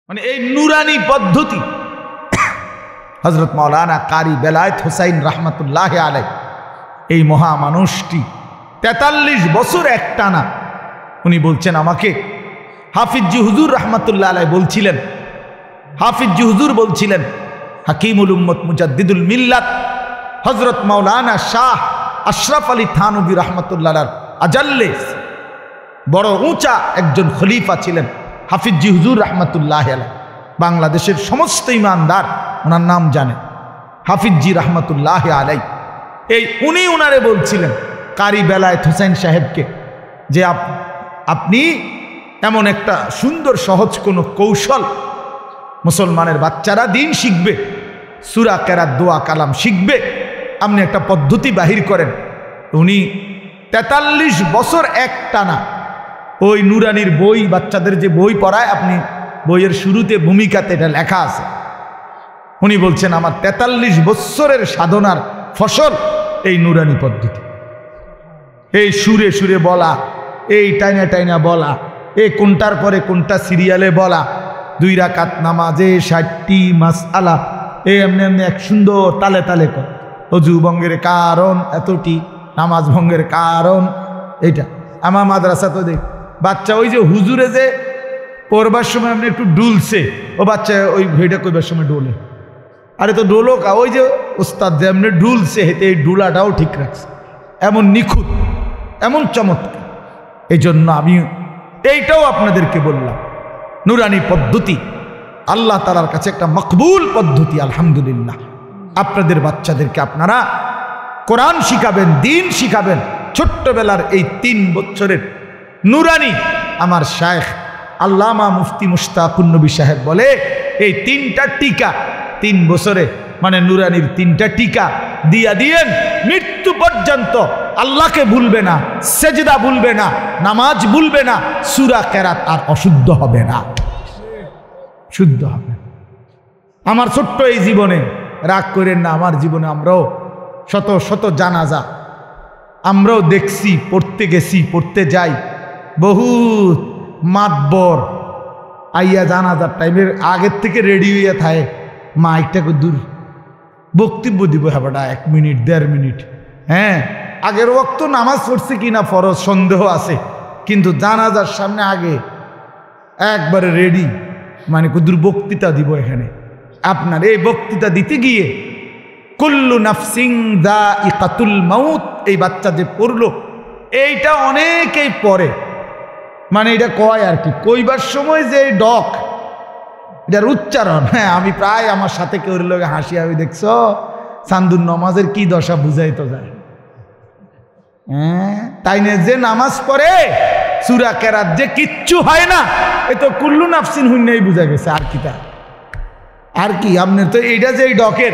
মানে এই নুরানি পদ্ধতি হযরত মাওলানা কারি বেলায়েত হোসাইন রহমতুল্লাহ আলাইহি এই মহা মানুষটি ৪৩ বছর একটানা উনি বলছেন আমাকে, হাফিজি হুজুর রহমতুল্লাহ আলাইহি বলছিলেন, হাফিজি হুজুর বলছিলেন, হাকিমুল উম্মত মুজাদ্দিদুল মিল্লাত হযরত মাওলানা শাহ আশরাফ আলী থানভী রহমতুল্লাহ আজাল্লে বড় উঁচা একজন খলিফা ছিলেন হাফিজি হুজুর রহমতুল্লাহ আলাইহি। বাংলাদেশের সমস্ত ইমানদার ওনার নাম জানে, হাফিজি রহমতুল্লাহ আলাইহি। এই উনি ওনারে বলছিলেন কারি বেলায়েত হোসেন সাহেবকে যে আপনি এমন একটা সুন্দর সহজ কোনো কৌশল, মুসলমানের বাচ্চারা দিন শিখবে, সূরা কেরাত দোয়া কালাম শিখবে, আপনি একটা পদ্ধতি বাহির করেন। উনি ৪৩ বছর একটানা ওই নুরানির বই, বাচ্চাদের যে বই পড়ায়, আপনি বইয়ের শুরুতে ভূমিকাতে এটা লেখা আছে। উনি বলছেন আমার ৪৩ বছরের সাধনার ফসল এই নুরানি পদ্ধতি, এই সুরে সুরে বলা, এই টাইনা টাইনা বলা, এই কোনটার পরে কোনটা সিরিয়ালে বলা, 2 রাকাত নামাজে 60টি মাসআলা, এই এমনি এমনি এক সুন্দর তালে তালে কর, অজু ভঙ্গের কারণ এতটি, নামাজ ভঙ্গের কারণ এইটা। আমার মাদ্রাসা তো দেখ বাচ্চা ওই যে হুজুরে যে পড়বার সময় আপনি একটু ডুলছে, ও বাচ্চা ওই ভেটা কইবার সময় ডোলে, আরে তো ডোলো কা, ওই যে ওস্তাদ যে এমনি ডুলছে হেতে এই ডুলাটাও ঠিক রাখছে, এমন নিখুঁত, এমন চমৎকার। এই জন্য আমি এইটাও আপনাদেরকে বললাম, নুরানি পদ্ধতি আল্লাহ তাআলার কাছে একটা মকবুল পদ্ধতি। আলহামদুলিল্লাহ, আপনাদের বাচ্চাদেরকে আপনারা কোরআন শিখাবেন, দিন শিখাবেন। ছোট্টবেলার এই 3 বছরের নুরানি আমার শায়েখ আল্লামা মুফতি মুশতাকুন নবী সাহেব বলে, এই 3টা টিকা 3 বছরে, মানে নুরানির 3টা টিকা দিয়া দিয়েন, মৃত্যু পর্যন্ত আল্লাহকে ভুলবে না, সেজদা ভুলবে না, নামাজ ভুলবে না, সূরা কেরাত আর অশুদ্ধ হবে না, শুদ্ধ হবে। আমার ছোট্ট এই জীবনে, রাগ করেন না, আমার জীবনে আমরাও শত শত জানাজা আমরাও দেখছি, পড়তে গেছি, পড়তে যাই, বহুত মাতবর আইয়া জানাজার টাইমের আগের থেকে রেডি হইয়া থাকে, মাইকটাকে দূর বক্তব্য দিব, হ্যাঁ 1 মিনিট 1.5 মিনিট, হ্যাঁ আগের ওয়াক্ত নামাজ পড়ছে কিনা ফরজ সন্দেহ আছে, কিন্তু জানাজার সামনে আগে একবারে রেডি, মানে কুদুর বক্তৃতা দিব এখানে। আপনার এই বক্তৃতা দিতে গিয়ে কুল্লু নাফসিং যায়িকাতুল মাউত, এই বাচ্চা যে পড়লো এইটা অনেকেই পড়ে, মানে এটা কয় আর কি, কইবার সময় যে ডক এটার উচ্চারণ, হ্যাঁ আমি প্রায় আমার সাথে কেউ লোকে হাসি, আমি দেখছো চান্দুর নামাজের কি দশা বুঝাইতো যায়, হ্যাঁ তাই না, যে নামাজ পড়ে সূরা কেরাত যে কিচ্ছু হয় না, এ তো কুল্লু নাফসিন হুন্নাই বুঝা গেছে, আর কি তা আর কি। আপনার তো এইটা যে এই ডকের,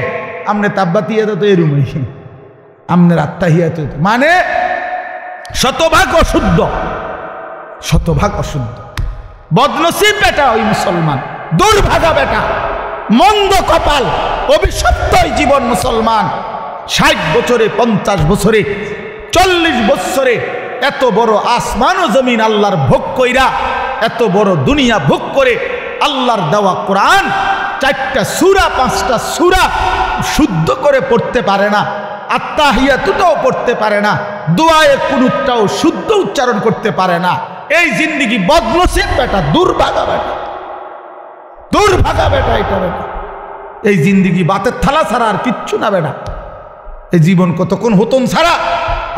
আপনার তাব্বাতিয়াত তো এরুমই, আপনার আত্মাহিয়াত মানে শতভাগ অশুদ্ধ, শতভাগ অশুদ্ধ। বদনসিব বেটা ওই মুসলমান, দুর্ভাগা বেটা, মন্দ কপাল, অভিশপ্ত জীবন মুসলমান। 60 বছরে, 50 বছরে, 40 বছরে এত বড় আসমান ও জমিন আল্লাহর ভোগ কইরা, এত বড় দুনিয়া ভোগ করে আল্লাহর দেওয়া কোরআন 4টা সূরা 5টা সূরা শুদ্ধ করে পড়তে পারে না, আত্তাহিয়াতুটাও পড়তে পারে না, দোয়ায়ে কুনুতটাও শুদ্ধ উচ্চারণ করতে পারে না। এই জিন্দেগি বদনসিব বেটা, দুর্ভাগা বেটা, দুর্ভাগা বেটা, এটা বেটা এই জিন্দেগি বাতের থালা ছাড়া আর কিচ্ছু না বেটা। এই জীবন কতক্ষণ হতন ছাড়া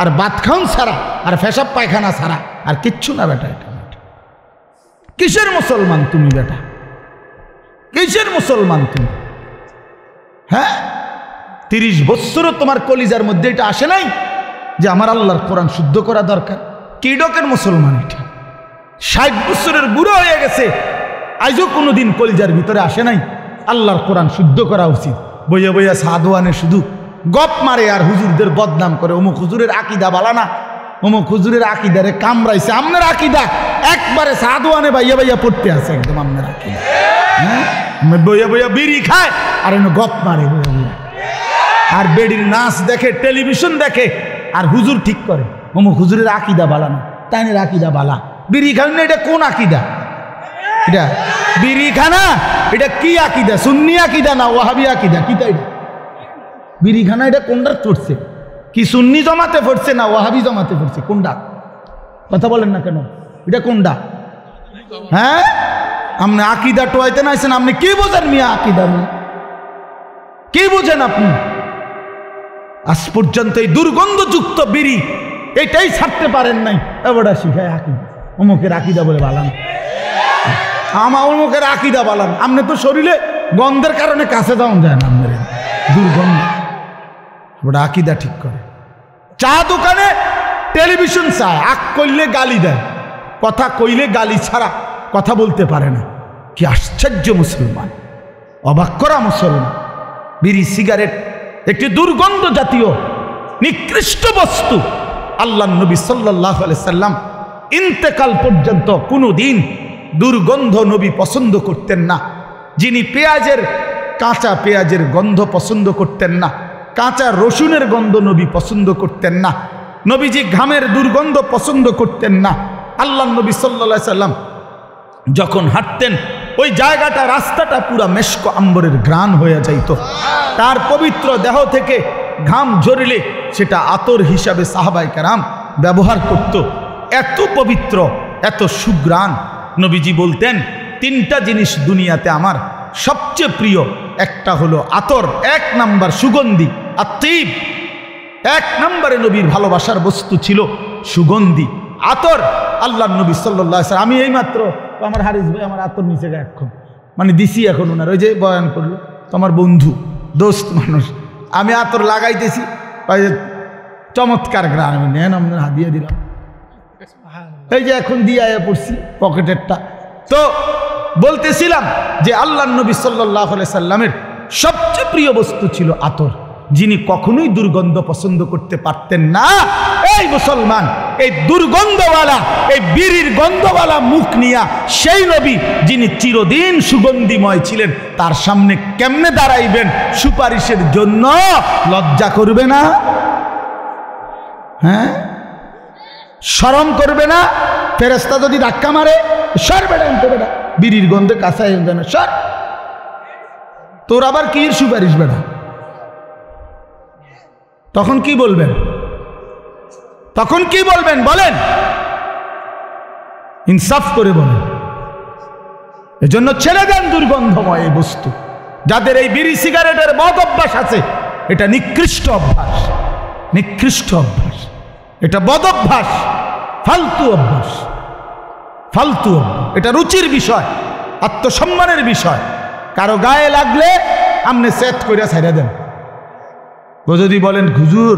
আর বাত খাউন ছাড়া আর পেশাব পায়খানা ছাড়া আর কিচ্ছু না বেটা। এটা বেটা কিসের মুসলমান তুমি বেটা, কিসের মুসলমান তুমি? হ্যাঁ 30 বছরও তোমার কলিজার মধ্যে এটা আসে নাই যে আমার আল্লাহর কোরআন শুদ্ধ করা দরকার? কি ডকের মুসলমান এটা? 60 বছরের বুড়ো হয়ে গেছে, আজও কোনোদিন কলিজার ভিতরে আসে নাই আল্লাহর কোরআন শুদ্ধ করা উচিত। বইয়া বইয়া সাধুয়ানে শুধু গপ মারে আর হুজুরদের বদনাম করে, অমুক হুজুরের আকিদা বালা না, অমুক হুজুরের আকিদারে কামড়াইছে। আপনার আকিদা একবারে সাধুয়ানে বাইয়া বাইয়া পড়তে আছে, একদম আপনার আকিদা। হ্যাঁ বইয়া বইয়া বিড়ি খায় আর এনে গপ মারে, আর বেডির নাচ দেখে, টেলিভিশন দেখে, আর হুজুর ঠিক করে অমুক হুজুরের আকিদা বালা না, তাই আকিদা বালা। বিড়ি খান না, এটা কোন আকিদা? এটা বিড়ি খানা, এটা কি আকিদা? সুন্নি আকিদা না ওয়াহাবি আকিদা? কিটা এটা বিড়ি খানা? এটা কোনটা পড়ছে? কি সুন্নি জমাতে পড়ছে না ওয়াহাবি জমাতে পড়ছে? কোনটা? কথা বলেন না কেন? এটা কোনটা? হ্যাঁ, আপনি আকিদা টোয়াইতে নাইছেন। আপনি কি বোঝেন মিয়া আকিদা? কি বোঝেন আপনি? আজ পর্যন্ত এই দুর্গন্ধযুক্ত বিড়ি এটাই ছাড়তে পারেন নাই। এবারটা শিখায় আকিদা, অমুকের আকিদা বলে বালান, আমার অমুকের আকিদা বালান। আপনি তো শরীরে গন্ধের কারণে কাছে যাওয়া যায় না, আপনার দুর্গন্ধ। ওটা আকিদা ঠিক করে। চা দোকানে টেলিভিশন চায়, আগ করলে গালি দেয়, কথা কইলে গালি ছাড়া কথা বলতে পারে না। কি আশ্চর্য মুসলমান, অবাক করা মুসলমান। বিড়ি সিগারেট একটি দুর্গন্ধ জাতীয় নিকৃষ্ট বস্তু। আল্লাহ নবী সাল্লাল্লাহু আলাইহি সাল্লাম ইন্তেকাল পর্যন্ত কোনোদিন দুর্গন্ধ নবী পছন্দ করতেন না। যিনি কাঁচা পেঁয়াজের গন্ধ পছন্দ করতেন না, কাঁচা রসুনের গন্ধ নবী পছন্দ করতেন না, নবীজি ঘামের দুর্গন্ধ পছন্দ করতেন না। আল্লাহ নবী সাল্লাল্লাহু আলাইহি সাল্লাম যখন হাঁটতেন ওই জায়গাটা, রাস্তাটা পুরা মেশক আম্বরের ঘ্রাণ হয়ে যাইত। তার পবিত্র দেহ থেকে ঘাম ঝরিলে সেটা আতর হিসাবে সাহাবায়ে কেরাম ব্যবহার করত। এত পবিত্র, এত সুঘ্রাণ। নবীজি বলতেন, তিনটা জিনিস দুনিয়াতে আমার সবচেয়ে প্রিয়। একটা হলো আতর, 1 নাম্বার সুগন্ধি, আত্মীব। 1 নম্বরে নবীর ভালোবাসার বস্তু ছিল সুগন্ধি, আতর। আল্লাহ নবী সাল্লাল্লাহু আলাইহি ওয়াসাল্লাম, আমি এইমাত্র আমার হারিস ভাই আমার আতর নিচে এখন মানে দিছি, এখন ওনার ওই যে বয়ান করলো, তো আমার বন্ধু দোস্ত মানুষ, আমি আতর লাগাইতেছি, চমৎকার গ্রাম, আমি নেন আপনার হাত দিয়ে দিলাম, এই যে এখন দিয়ে আয়া পড়ছি পকেটেরটা। তো বলতেছিলাম যে আল্লাহ নবী সাল্লাল্লাহু আলাইহি সাল্লামের সবচেয়ে প্রিয় বস্তু ছিল আতর, যিনি কখনোই দুর্গন্ধ পছন্দ করতে পারতেন না। এই মুসলমান, এই দুর্গন্ধওয়ালা, এই বিড়ির গন্ধওয়ালা মুখ নিয়া সেই নবী যিনি চিরদিন সুগন্ধিময় ছিলেন, তার সামনে কেমনে দাঁড়াইবেন সুপারিশের জন্য? লজ্জা করবে না? হ্যাঁ, শরম করবে না? ফেরেশতা যদি ধাক্কা মারে, সর বেটা আনতে, বেটা বিড়ির গন্ধে কাঁচাই না, সর, তোর আবার কি সুপারিশ বেটা? তখন কি বলবেন? তখন কি বলবেন বলেন? ইনসাফ করে বলেন। এজন্য ছেড়ে দেন দুর্গন্ধময় এই বস্তু। যাদের এই বিড়ি সিগারেটের বদ অভ্যাস আছে, এটা নিকৃষ্ট অভ্যাস, নিকৃষ্ট অভ্যাস, এটা বদ অভ্যাস, ফালতু অভ্যাস, ফালতু অভ্যাস। এটা রুচির বিষয়, আত্মসম্মানের বিষয়। কারো গায়ে লাগলে আপনি সেট করে ছাইড়া দেন। ও যদি বলেন হুজুর,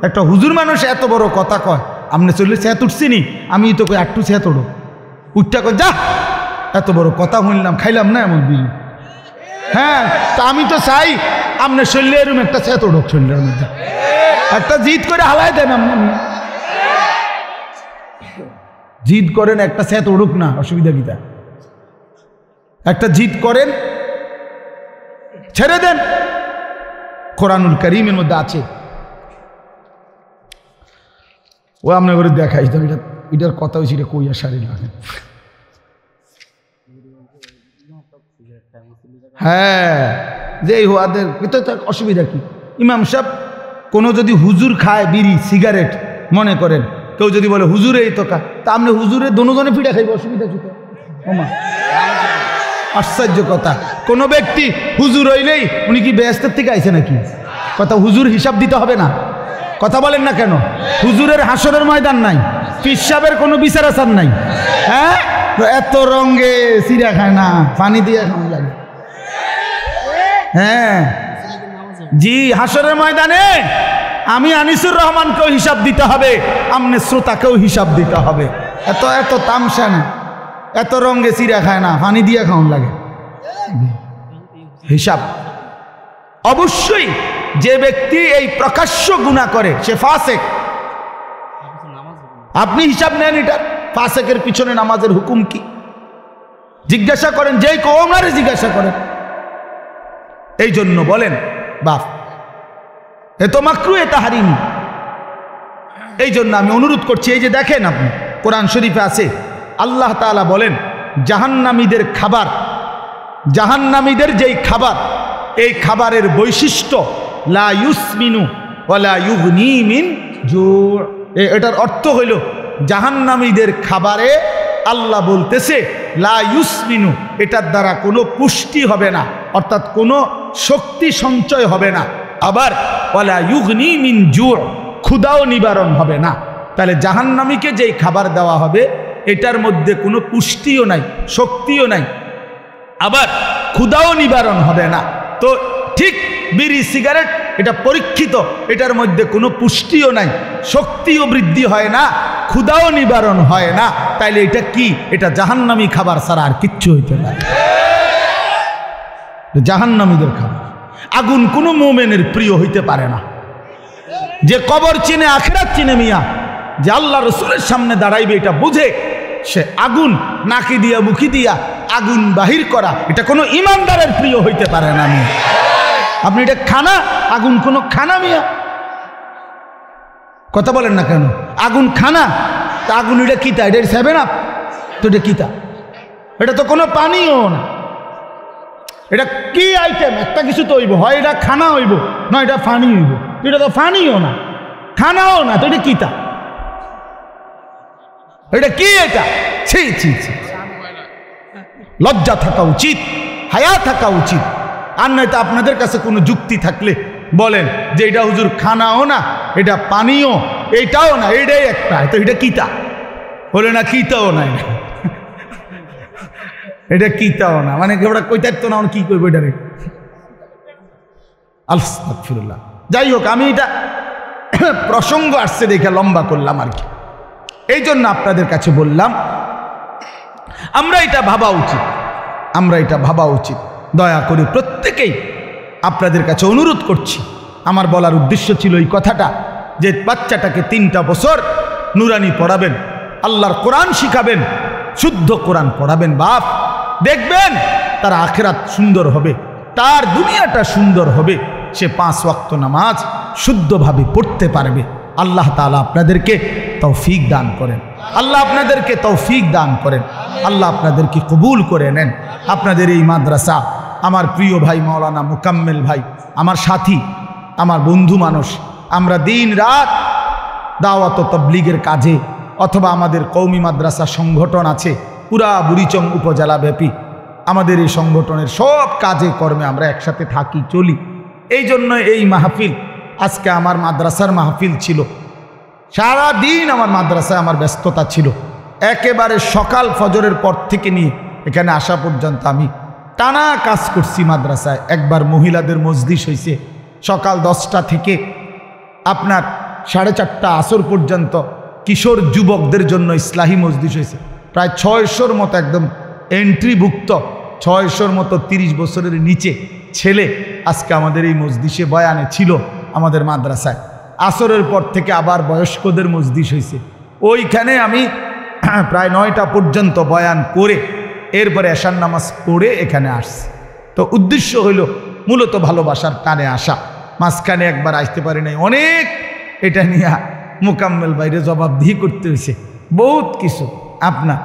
একটা হুজুর মানুষ এত বড় কথা কয়, আপনি চললে সেত উঠছিনি, আমি তো কই একটু সেত ওড়ো, উঠটা কই যা, এত বড় কথা শুনলাম, খাইলাম না এমন বিড়ি। হ্যাঁ, তা আমি তো চাই আপনার শরীরে এরকম একটা সেত ওড়ক, শরীরের মধ্যে একটা জিদ করে হালাই দেন। আপনি জিদ করেন একটা সেত ওড়ুক না, অসুবিধা কিটা? একটা জিদ করেন, ছেড়ে দেন। কোরআনুল কারীমের মধ্যে আছে, ও আপনার করে দেখাই, এটার কথা হয়েছে, এটা কইয়া সারি লাগে। হ্যাঁ, যে হুয়াদের অসুবিধা কি? ইমাম সাহেব কোনো যদি হুজুর খায় বিড়ি সিগারেট, মনে করেন কেউ যদি বলে হুজুরে এই তো কা, তা আপনি হুজুরে দোনোজনে পিঠা খাইব, অসুবিধা কি? ওমা আশ্চর্য কথা। কোনো ব্যক্তি হুজুর হইলেই উনি কি বেহেশতের থেকে আইছে নাকি? কথা হুজুর হিসাব দিতে হবে না? কথা বলেন না কেন? হুজুরের হাসরের ময়দান নাই, পীর সাহেবের কোনো বিচার আচার নাই। হ্যাঁ, এত রঙে চিড়া খায় না, পানি দিয়ে খাওয়া লাগে। হ্যাঁ জি, হাসরের ময়দানে আমি আনিসুর রহমানকেও হিসাব দিতে হবে, আমনে শ্রোতাকেও হিসাব দিতে হবে। এত এত তামসা না, এত রঙে চিড়া খায় না, পানি দিয়ে খাওয়ান লাগে। হিসাব অবশ্যই। যে ব্যক্তি এই প্রকাশ্য গুনাহ করে সে ফাসেক। আপনি হিসাব নেন এটার, ফাসেকের পিছনে নামাজের হুকুম কি জিজ্ঞাসা করেন, যেই কওমরে জিজ্ঞাসা করেন। এই জন্য বলেন বাপ এ তো মাকরু, এ তাহরিম। এই জন্য আমি অনুরোধ করছি, এই যে দেখেন আপনি কোরআন শরীফে আছে, আল্লাহ তাআলা বলেন জাহান্নামীদের খাবার, জাহান্নামীদের যেই খাবার, এই খাবারের বৈশিষ্ট্য লা ইউসমিনু ওয়ালা ইউগনি মিন জু'। এটার অর্থ হইল জাহান্নামীদের খাবারে আল্লাহ বলতেছে লা ইউসমিনু, এটার দ্বারা কোনো পুষ্টি হবে না, অর্থাৎ কোনো শক্তি সঞ্চয় হবে না। আবার ওয়ালা ইউগনি মিন জু', ক্ষুধাও নিবারণ হবে না। তাহলে জাহান্নামীকে যেই খাবার দেওয়া হবে এটার মধ্যে কোনো পুষ্টিও নাই, শক্তিও নাই, আবার ক্ষুধাও নিবারণ হবে না। তো ঠিক বিড়ি সিগারেট এটা পরীক্ষিত, এটার মধ্যে কোনো পুষ্টিও নাই, শক্তিও বৃদ্ধি হয় না, ক্ষুধাও নিবারণ হয় না। তাইলে এটা কি? এটা জাহান্নামী খাবার ছাড়া আর কিচ্ছু হইতে পারে। জাহান্নামীদের খাবার। আগুন কোনো মুমিনের প্রিয় হইতে পারে না। যে কবর চিনে, আখিরাত চিনে মিয়া, যে আল্লাহ রসুলের সামনে দাঁড়াইবে এটা বুঝে, সে আগুন নাকি দিয়া মুখি দিয়া আগুন বাহির করা, এটা কোনো ইমানদারের প্রিয় হইতে পারে না। মিয়া আপনি এটা খানা, আগুন কোনো খানা মিয়া? কথা বলেন না কেন? আগুন খানা, তা আগুন এটা কিতা? এটা 7 আপ তো এটা কিতা? এটা তো কোনো পানিও না। এটা কি আইটেম? একটা কিছু তো হইব, হয় এটা খানা হইব, না এটা ফানি হইব। এটা তো ফানিও না, খানাও না, তো এটা কিতা? এটা কি? এটা ছি ছি ছি, লজ্জা থাকা উচিত, হায়া থাকা উচিত। আর নয়তো আপনাদের কাছে কোনো যুক্তি থাকলে বলেন যে এটা হুজুর খানাও না, এটা পানিও, এইটাও না, এটাই একটা, তো এটা কিতা? বলে না কিতাও নাই, এটা কিতাও না, মানে ওটা কইতে তো না, কি করবো এটারে? আলহামদুলিল্লাহ। যাই হোক, আমি এটা প্রসঙ্গ আসছে দেখে লম্বা করলাম আর কি। এই জন্য আপনাদের কাছে বললাম আমরা এটা ভাবা উচিত, আমরা এটা ভাবা উচিত। দয়া করে প্রত্যেকেই আপনাদের কাছে অনুরোধ করছি, আমার বলার উদ্দেশ্য ছিল এই কথাটা, যে বাচ্চাটাকে 3টা বছর নুরানি পড়াবেন, আল্লাহর কোরআন শিখাবেন, শুদ্ধ কোরআন পড়াবেন। বাপ দেখবেন তার আখিরাত সুন্দর হবে, তার দুনিয়াটা সুন্দর হবে, সে 5 ওয়াক্ত নামাজ শুদ্ধভাবে পড়তে পারবে। আল্লাহ তাআলা আপনাদেরকে তৌফিক দান করেন, আল্লাহ আপনাদেরকে তৌফিক দান করেন, আল্লাহ আপনাদেরকে কবুল করে নেন। আপনাদের এই মাদ্রাসা, আমার প্রিয় ভাই মাওলানা মুকাম্মেল ভাই, আমার সাথী, আমার বন্ধু মানুষ, আমরা দিন রাত দাওয়াত ও তাবলীগের কাজে, অথবা আমাদের কওমি মাদ্রাসা সংগঠন আছে পুরা বুড়িচং উপজেলা ব্যাপী, আমাদের এই সংগঠনের সব কাজে কর্মে আমরা একসাথে থাকি, চলি। এই জন্য এই মাহফিল, আজকে আমার মাদ্রাসার মাহফিল ছিল, সারা দিন আমার মাদ্রাসায় আমার ব্যস্ততা ছিল। একেবারে সকাল ফজরের পর থেকে নিয়ে এখানে আসা পর্যন্ত আমি টানা কাজ করছি মাদ্রাসায়। একবার মহিলাদের মজলিস হয়েছে সকাল 10টা থেকে আপনার 4:30 আসর পর্যন্ত, কিশোর যুবকদের জন্য ইসলাহি মজলিস হয়েছে, প্রায় 600-র মতো একদম এন্ট্রিভুক্ত, 600-র মতো 30 বছরের নিচে ছেলে আজকে আমাদের এই মজলিসে বয়ানে ছিল আমাদের মাদ্রাসায়। আসরের পর থেকে আবার বয়স্কদের মজলিস হয়েছে, ওইখানে আমি প্রায় 9টা পর্যন্ত বয়ান করে এরপরে এশার নামাজ পড়ে এখানে আসছি। তো উদ্দেশ্য হইল মূলত ভালোবাসার টানে আসা। মাঝখানে একবার আসতে পারি নাই, অনেক এটা নিয়ে মুকাম্মেল বাইরে জবাবদিহি করতে হয়েছে, বহুত কিছু আপনার।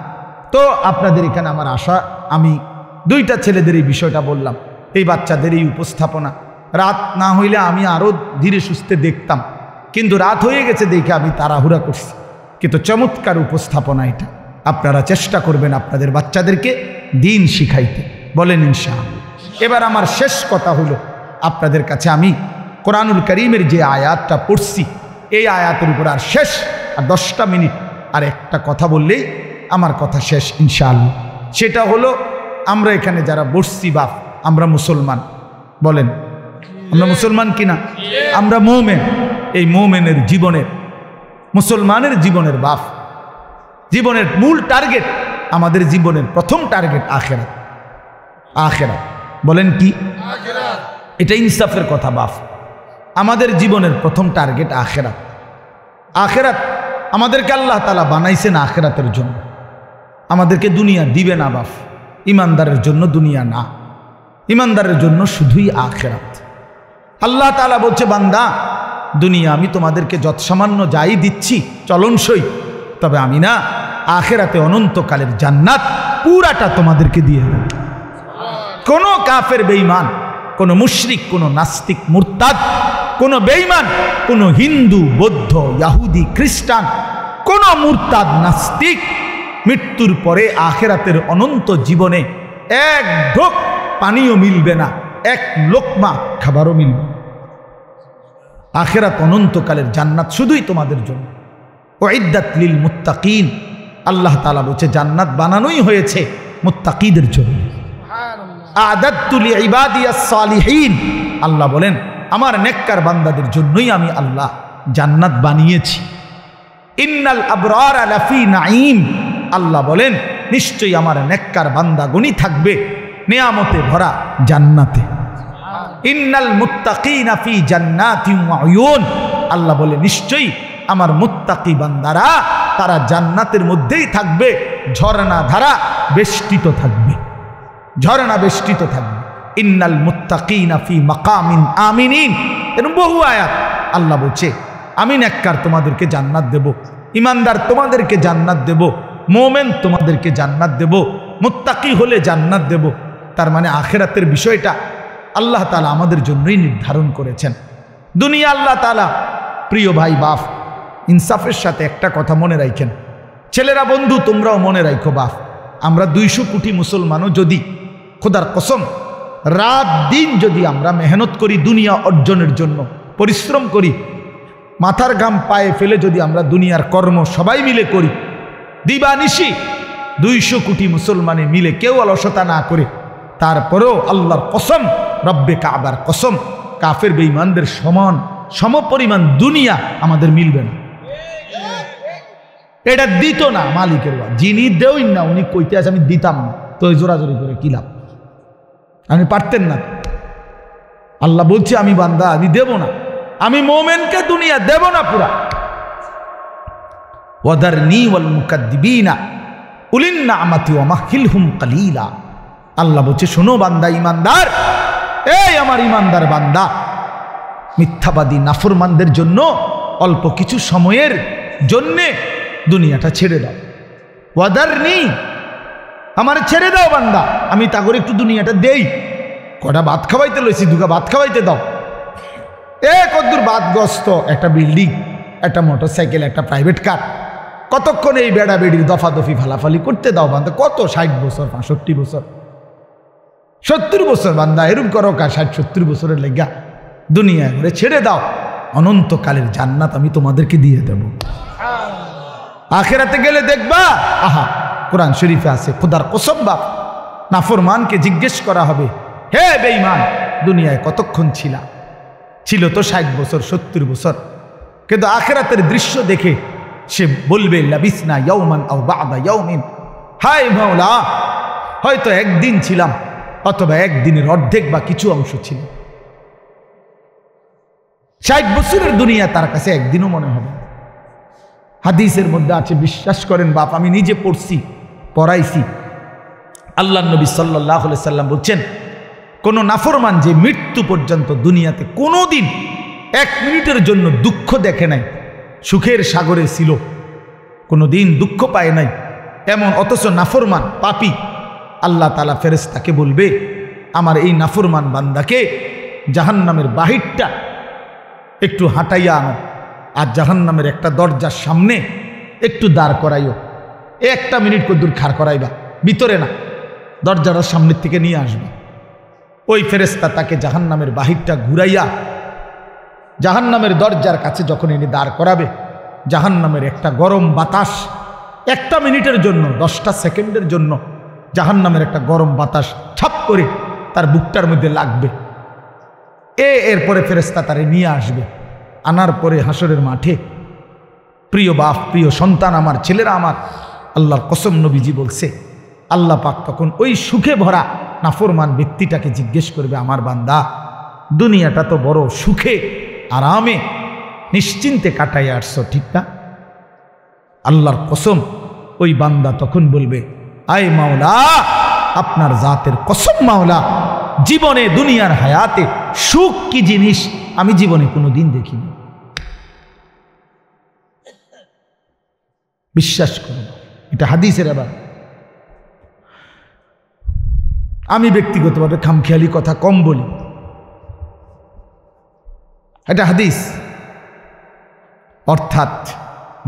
তো আপনাদের এখানে আমার আশা, আমি 2টা ছেলেদের এই বিষয়টা বললাম, এই বাচ্চাদের এই উপস্থাপনা। রাত না হইলে আমি আরও ধীরে সুস্থে দেখতাম, কিন্তু রাত হয়ে গেছে দেখে আমি তাড়াহুড়া করছি। কিন্তু চমৎকার উপস্থাপনা এটা, আপনারা চেষ্টা করবেন আপনাদের বাচ্চাদেরকে দিন শিখাইতে, বলেন ইনশাআল্লাহ। এবার আমার শেষ কথা হলো, আপনাদের কাছে আমি কোরআনুল কারীমের যে আয়াতটা পড়ছি, এই আয়াতের উপর আর শেষ, আর 10টা মিনিট আর একটা কথা বললেই আমার কথা শেষ ইনশাআল্লাহ। সেটা হলো, আমরা এখানে যারা বসছি বাপ, আমরা মুসলমান, বলেন আমরা মুসলমান কিনা? আমরা মুমিন। এই মুমিনের জীবনের, মুসলমানের জীবনের বাপ, জীবনের মূল টার্গেট, আমাদের জীবনের প্রথম টার্গেট আখিরাত। আখিরাত বলেন কি? এটা ইনসাফের কথা বাপ। আমাদের জীবনের প্রথম টার্গেট আখিরাত। আখিরাত আমাদেরকে আল্লাহ তাআলা বানাইছেন আখিরাতের জন্য, আমাদেরকে দুনিয়া দিবে না বাপ। ইমানদারের জন্য দুনিয়া না, ইমানদারের জন্য শুধুই আখিরাত। আল্লাহ তাআলা বলছে, বান্দা দুনিয়া আমি তোমাদেরকে যৎসামান্য যাই দিচ্ছি চলনসই, তবে আমি না আখিরাতে অনন্তকালের জান্নাত পুরাটা তোমাদেরকে দিয়ে দেব। কোনো কাফের বেঈমান, কোনো মুশরিক, কোনো নাস্তিক মুরতাদ, কোনো বেঈমান, কোনো হিন্দু, বৌদ্ধ, ইহুদি, খ্রিস্টান, কোনো মুরতাদ নাস্তিক মৃত্যুর পরে আখিরাতের অনন্ত জীবনে এক ঢোক পানিও মিলবে না, এক লোকমা খাবারও মিলবে না। আখিরাত অনন্তকালের জান্নাত শুধুই তোমাদের জন্য। উইদ্দাত লিল মুত্তাকিন, আল্লাহ তাআলা বলছে জান্নাত বানানোই হয়েছে মুত্তাকিদের জন্য। আ'দাদতু লিইবাদিয়াস সালিহিন, আল্লাহ বলেন আমার নেককার বান্দাদের জন্যই আমি আল্লাহ জান্নাত বানিয়েছি। ইন্নাল আবরারা লাফি নাঈম, আল্লাহ বলেন নিশ্চয়ই আমার নেককার বান্দাগণই থাকবে নিয়ামতে ভরা জান্নাতে। ইন্নাল মুত্তাকিনা ফি জান্নাতিন ওয়া উয়ুন, আল্লাহ বলে নিশ্চয়ই আমার মুত্তাকি বান্দারা তারা জান্নাতের মধ্যেই থাকবে, ঝর্ণা ধারা বেষ্টিত থাকবে, ঝর্ণা বেষ্টিত থাকবে। ইন্নাল মুত্তাকিনা ফি মাকামিন আমিনিন, এরকম বহু আয়াত আল্লাহ বলছে আমি নেককার তোমাদেরকে জান্নাত দেব, ইমানদার তোমাদেরকে জান্নাত দেব, মোমেন তোমাদেরকে জান্নাত দেব, মুত্তাকি হলে জান্নাত দেব। তার মানে আখিরাতের বিষয়টা আল্লাহ তাআলা আমাদের জন্যই নির্ধারণ করেছেন। দুনিয়া আল্লাহ তাআলা, প্রিয় ভাই বাপ, ইনসাফের সাথে একটা কথা মনে রাখেন, ছেলেরা বন্ধু তোমরাও মনে রাখো বাপ, আমরা 200 কোটি মুসলমানও যদি খোদার কসম রাত দিন যদি আমরা মেহনত করি দুনিয়া অর্জনের জন্য, পরিশ্রম করি, মাথার ঘাম পায়ে ফেলে যদি আমরা দুনিয়ার কর্ম সবাই মিলে করি, দিবানিশি 200 কোটি মুসলমানে মিলে কেউ অলসতা না করে, তারপরেও আল্লাহর কসম, রব্বে কাবার কসম, কাফের বেঈমানদের সমান সমপরিমাণ দুনিয়া আমাদের মিলবে না। এটা দিত না মালিকের, যিনি দেউই না উনি কইতে আছে আমি দিতাম না, তো ওই জোরাজোরি করে কি লাভ? আপনি পারতেন না। আল্লাহ বলছে আমি বান্দা আমি দেব না, আমি মোমেনকে দুনিয়া দেব না পুরা। ওয়াদারনি ওয়াল মুকাদ্দিবিনা উলিন নি'মাতি ওয়া মাহহিলহুম কালিলা, আল্লাহ বলছে শোনো বান্দা ইমানদার, এই আমার ইমানদার বান্দা, মিথ্যাবাদী নাফরমানদের জন্য অল্প কিছু সময়ের জন্যে দুনিয়াটা ছেড়ে দাও। ওয়াদারনি, আমার ছেড়ে দাও বান্দা, আমি তা করে একটু দুনিয়াটা দেই, কটা ভাত খাওয়াইতে লইছি, দুগা ভাত খাওয়াইতে দাও। কদ্দুর বাদগ্রস্ত একটা বিল্ডিং, একটা মোটরসাইকেল, একটা প্রাইভেট কার, কতক্ষণ এই বেড়া বেড়ির দফাদফি ফালাফালি করতে দাও বান্দা। কত 60 বছর, 65 বছর, 70 বছর বান্দা এরকম করো, 60-70 বছরের লেগা দুনিয়া করে ছেড়ে দাও, অনন্তকালের জান্নাত আমি তোমাদেরকে দিয়ে দেব। আখিরাতে গেলে দেখবা, আহা কোরআন শরীফে আছে, খোদার কসম বাপ, নাফরমানকে জিজ্ঞেস করা হবে, হে বেঈমান দুনিয়ায় কতক্ষণ ছিলা? ছিল তো 60 বছর 70 বছর, কিন্তু আখিরাতের দৃশ্য দেখে সে বলবে লাবিসনা ইয়াওমান আও বা'দা ইয়াওমিন, হায় মাওলা হয়তো একদিন ছিলাম অথবা একদিনের অর্ধেক বা কিছু অংশ ছিল। 60 বছরের দুনিয়া তার কাছে একদিনও মনে হবে। হাদিসের মধ্যে আছে, বিশ্বাস করেন বাপ, আমি নিজে পড়ছি, পড়াইছি, আল্লাহ নবী সাল্লাল্লাহু আলাইহি সাল্লাম বলছেন কোন নাফরমান যে মৃত্যু পর্যন্ত দুনিয়াতে কোনোদিন 1 মিনিটের জন্য দুঃখ দেখে নাই, সুখের সাগরে ছিল, কোনোদিন দুঃখ পায় নাই এমন অথচ নাফরমান পাপী, আল্লাহ তাআলা ফেরেশতাকে বলবে আমার এই নাফরমান বান্দাকে জাহান্নামের বাহিরটা একটু হাঁটাইয়া আনো, আর জাহান্নামের একটা দরজার সামনে একটু দাঁড় করাইও, 1 মিনিট কদ্দুর খাড় করাইবা, ভিতরে না, দরজাটার সামনের থেকে নিয়ে আসবা। ওই ফেরেশতা তাকে জাহান্নামের বাহিরটা ঘুরাইয়া জাহান্নামের দরজার কাছে যখন এনে দাঁড় করাবে, জাহান্নামের একটা গরম বাতাস 1 মিনিটের জন্য, 10টা সেকেন্ডের জন্য জাহান্নামের একটা গরম বাতাস ছাপ করে তার বুকটার মধ্যে লাগবে। এরপরে ফেরেশতা তারে নিয়ে আসবে, আনার পরে হাসরের মাঠে, প্রিয় বাপ, প্রিয় সন্তান আমার, ছেলেরা আমার, আল্লাহর কসম নবীজি বলছে আল্লাহ পাক তখন ওই সুখে ভরা নাফরমান ব্যক্তিটাকে জিজ্ঞেস করবে, আমার বান্দা দুনিয়াটা তো বড় সুখে আরামে নিশ্চিন্তে কাটাইয়া আসছো, ঠিক না? আল্লাহর কসম ওই বান্দা তখন বলবে, আয় মাওলা, আপনার জাতের কসম মাওলা, জীবনে দুনিয়ার হায়াতে সুখ কি জিনিস আমি জীবনে কোনোদিন দেখিনি। বিশ্বাস করুন, এটা হাদিসের। আবার আমি ব্যক্তিগতভাবে খামখেয়ালি কথা কম বলি, এটা হাদিস। অর্থাৎ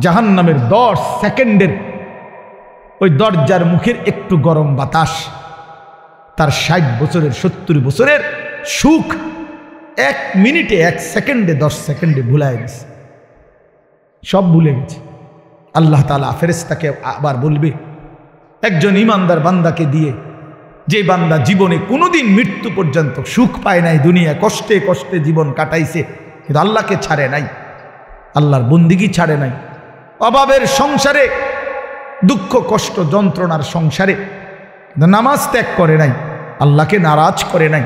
জাহান্নামের 10 সেকেন্ডের ওই দরজার মুখের একটু গরম বাতাস তার 60 বছরের 70 বছরের সুখ 1 মিনিটে 1 সেকেন্ডে 10 সেকেন্ডে ভুলায় গেছে, সব ভুলে গেছে। আল্লাহ তাআলা ফেরেশতাকে আবার বলবে একজন ইমানদার বান্দাকে দিয়ে, যে বান্দা জীবনে কোনোদিন মৃত্যু পর্যন্ত সুখ পায় নাই, দুনিয়ায় কষ্টে কষ্টে জীবন কাটাইছে কিন্তু আল্লাহকে ছাড়ে নাই, আল্লাহর বন্দিগি ছাড়ে নাই, অভাবের সংসারে, দুঃখ কষ্ট যন্ত্রণার সংসারে নামাজ ত্যাগ করে নাই, আল্লাহকে নারাজ করে নাই।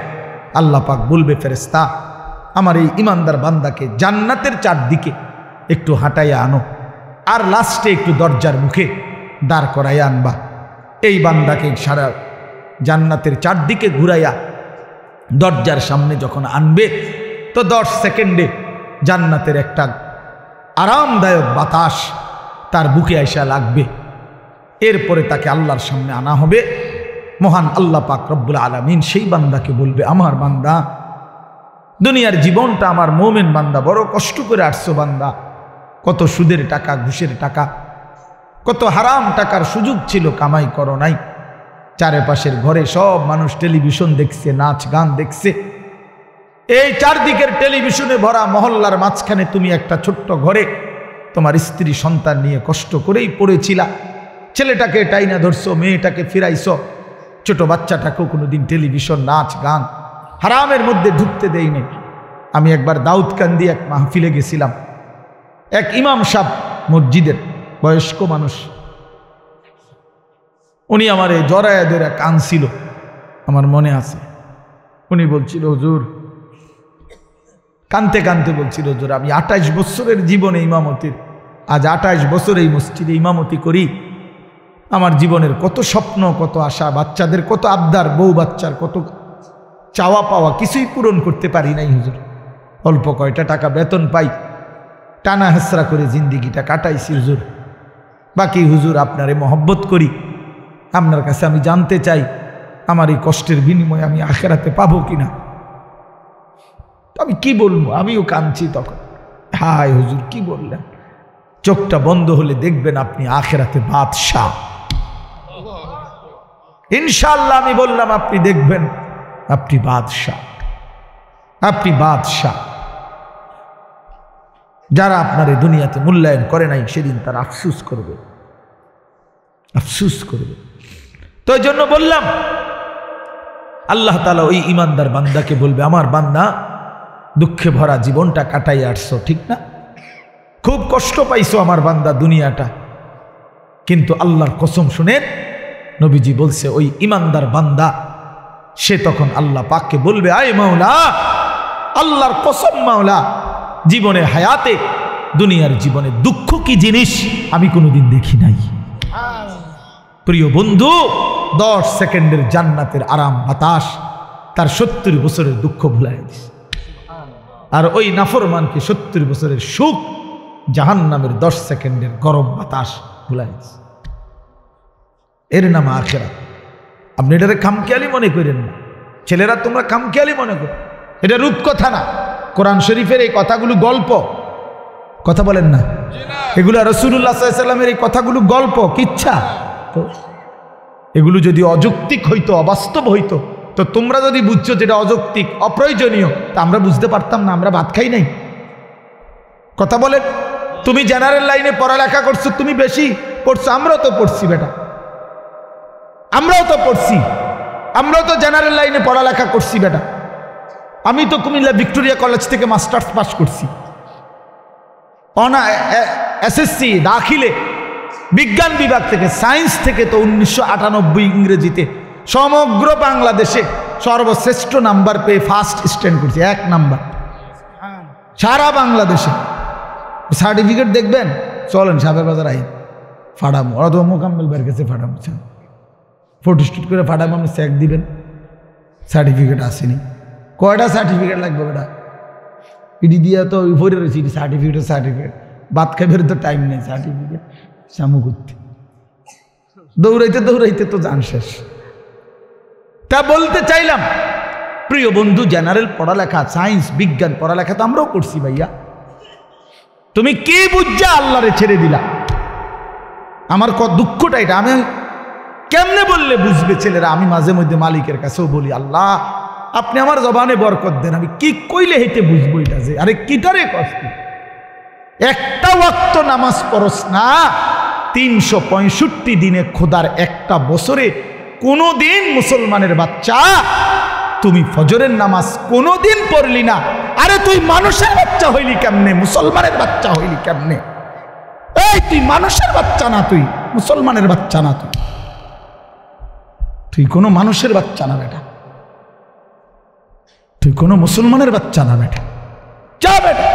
আল্লাহ পাক বলবে ফেরেশতা আমার এই ইমানদার বান্দাকে জান্নাতের চারদিকে একটু হাঁটাইয়া আনো, আর লাস্টে একটু দরজার মুখে দাঁড় করাইয়া আনবা। এই বান্দাকে সারা জান্নাতের চারদিকে ঘুরাইয়া দরজার সামনে যখন আনবে তো 10 সেকেন্ডে জান্নাতের একটা আরামদায়ক বাতাস তার বুকে আইসা লাগবে। এরপরে তাকে আল্লাহর সামনে আনা হবে। মহান আল্লাহ পাক রব্বুল আলামিন সেই বান্দাকে বলবে আমার বান্দা, দুনিয়ার জীবনটা আমার মুমিন বান্দা বড় কষ্ট করে আসছো বান্দা, কত সুদের টাকা, ঘুষের টাকা, কত হারাম টাকার সুযোগ ছিল, কামাই করো নাই। চারপাশের ঘরে সব মানুষ টেলিভিশন দেখছে, নাচ গান দেখছে, এই চারদিকের টেলিভিশনে ভরা মহল্লার মাঝখানে তুমি একটা ছোট্ট ঘরে তোমার স্ত্রী সন্তান নিয়ে কষ্ট করেই পড়েছিলা। ছেলেটাকে টাইনা ধরছো, মেয়েটাকে ফিরাইছো, ছোট বাচ্চাটাকেও কোনোদিন টেলিভিশন, নাচ গান, হারামের মধ্যে ঢুকতে দেই নাই। আমি একবার দাউদকান্দি এক মাহফিলে গেছিলাম, এক ইমাম সাহেব মসজিদের বয়স্ক মানুষ, উনি আমার এই জড়ায়া ধরে কাঁদছিল, আমার মনে আছে। উনি বলছিল হুজুর, কানতে কানতে বলছিল হুজুর আমি 28 বছরের জীবনে ইমামতির, আজ 28 বছর এই মসজিদে ইমামতি করি, আমার জীবনের কত স্বপ্ন, কত আশা, বাচ্চাদের কত আবদার, বউ বাচ্চার কত চাওয়া পাওয়া, কিছুই পূরণ করতে পারি নাই হুজুর। অল্প কয়টা টাকা বেতন পাই, টানা হেসরা করে জিন্দিগিটা কাটাইছি হুজুর। বাকি হুজুর আপনারে মহব্বত করি, আপনার কাছে আমি জানতে চাই আমার এই কষ্টের বিনিময়ে আমি আখেরাতে পাবো কিনা। আমি কি বলবো, আমিও কাঁদছি তখন। হায় হুজুর কি বললেন, চোখটা বন্ধ হলে দেখবেন আপনি আখেরাতে বাদশাহ। ইনশাআল্লাহ আমি বললাম আপনি দেখবেন আপনি বাদশাহ, আপনি বাদশাহ। যারা আপনার এই দুনিয়াতে মূল্যায়ন করে নাই সেদিন তারা আফসুস করবে, আফসুস করবে। তো এই জন্য বললাম আল্লাহ তাআলা ওই ইমানদার বান্দাকে বলবে আমার বান্দা দুঃখে ভরা জীবনটা কাটাই আসছো, ঠিক না? খুব কষ্ট পাইছো আমার বান্দা দুনিয়াটা, কিন্তু আল্লাহর কসম শুনেন, নবীজি বলছে ওই ইমানদার বান্দা সে তখন আল্লাহ পাককে বলবে আয় মাওলা, আল্লাহর কসম মাওলা, জীবনে হায়াতে দুনিয়ার জীবনে দুঃখ কি জিনিস আমি কোনোদিন দেখি নাই। প্রিয় বন্ধু, 10 সেকেন্ডের জান্নাতের আরাম বাতাস তার 70 বছরের দুঃখ ভুলায় দিছে। আর ওই নাফরমানকে 70 বছরের সুখ জাহান্নামের 10 সেকেন্ডের গরম বাতাস ভুলায় দিছে। এর নাম আখিরাত। আপনি এটাকে খামখেয়ালি মনে করেন না, ছেলেরা তোমরা খামখেয়ালি মনে করো, এটা রূপকথা না। কোরআন শরীফের এই কথাগুলো গল্প, কথা বলেন না, এগুলো রাসূলুল্লাহ সাল্লাল্লাহু আলাইহি ওয়াসাল্লামের এই কথাগুলো গল্প, কিচ্ছা। তো এগুলো যদি অযৌক্তিক হইতো, অবাস্তব হইতো, তো তোমরা যদি বুঝছো যেটা অযৌক্তিক, অপ্রয়োজনীয়, তা আমরা বুঝতে পারতাম না? আমরা ভাত খাই নাই? কথা বলেন। তুমি জেনারেল লাইনে পড়ালেখা করছো, তুমি বেশি পড়ছো, আমরাও তো পড়ছি বেটা, আমরাও তো পড়ছি, আমরাও তো জেনারেল লাইনে পড়ালেখা করছি বেটা। আমি তো কুমিল্লা ভিক্টোরিয়া কলেজ থেকে মাস্টার্স পাস করছি, এসএসসি দাখিলে বিজ্ঞান বিভাগ থেকে, সায়েন্স থেকে তো 1998 ইংরেজিতে সমগ্র বাংলাদেশে সর্বশ্রেষ্ঠ নাম্বার পেয়ে ফার্স্ট স্ট্যান্ড করছি, 1 নাম্বার সারা বাংলাদেশে। সার্টিফিকেট দেখবেন, চলেন সাবের বাজার আই ফাটামো, ওরা তো মোকাম্মেল বের গেছে ফাটামো, ফটোস্টুট করে ফাটামো, আপনি চেক দিবেন, সার্টিফিকেট আসেনি। কয়টা সার্টিফিকেট লাগবে বেটা? ইডি দিয়া তো উপরে রয়েছে সার্টিফিকেট, ভাত খাইবার তো টাইম নেই, সার্টিফিকেট সামু করতে দৌড়াইতে দৌড়াইতে তো জান শেষ। তা বলতে চাইলাম প্রিয় বন্ধু, জেনারেল পড়ালেখা, সায়েন্স, বিজ্ঞান পড়ালেখা তো আমরাও করছি ভাইয়া। তুমি কি বুঝা আল্লাহরে ছেড়ে দিলা? আমার দুঃখটা এটা। আমি কেমনে বললে বুঝবে ছেলেরা? আমি মাঝে মধ্যে মালিকের কাছেও বলি, আল্লাহ আপনি আমার জবানে বরকত দেন, আমি কি কইলে হেঁটে বুঝবো এটা যে আরে কিটারে কষ্ট। একটা ওয়াক্ত নামাজ পড়স না, 365 দিনে খোদার একটা বছরে কোনোদিন মুসলমানের বাচ্চা তুমি ফজরের নামাজ কোনোদিন পড়লি না। আরে তুই মানুষের বাচ্চা হইলি কেমনে? মুসলমানের বাচ্চা হইলি কেমনে? এই তুই মানুষের বাচ্চা না, তুই মুসলমানের বাচ্চা না, তুই কোনো মানুষের বাচ্চা না বেটা, তুই কোনো মুসলমানের বাচ্চা না বেটা। যা বেটা,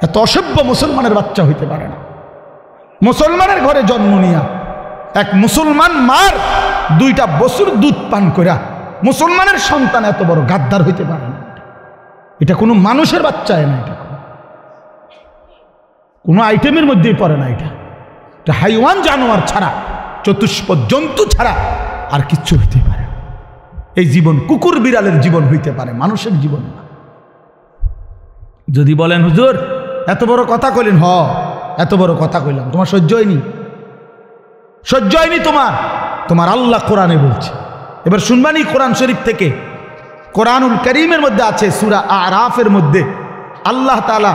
এত অসভ্য মুসলমানের বাচ্চা হইতে পারে না। মুসলমানের ঘরে জন্ম নিয়া এক মুসলমান মার 2টা বছর দুধ পান করা মুসলমানের সন্তান এত বড় গাদ্দার হইতে পারে না। এটা কোনো মানুষের বাচ্চা না, এটা কোনো আইটেমের মধ্যেই পড়ে না। এটা হাইওয়ান জানোয়ার ছাড়া, চতুষ্প জন্তু ছাড়া আর কিচ্ছু হইতে পারে। এই জীবন কুকুর বিড়ালের জীবন হইতে পারে, মানুষের জীবন না। যদি বলেন হুজুর এত বড় কথা কইলেন, এত বড় কথা কইলাম, তোমার সহ্য হয়নি? সহ্য হয়নি তোমার আল্লাহ কোরআনে বলছে। এবার শুনবানি কোরআন শরীফ থেকে, কোরআনুল কারীমের মধ্যে আছে সূরা আরাফের মধ্যে আল্লাহ তাআলা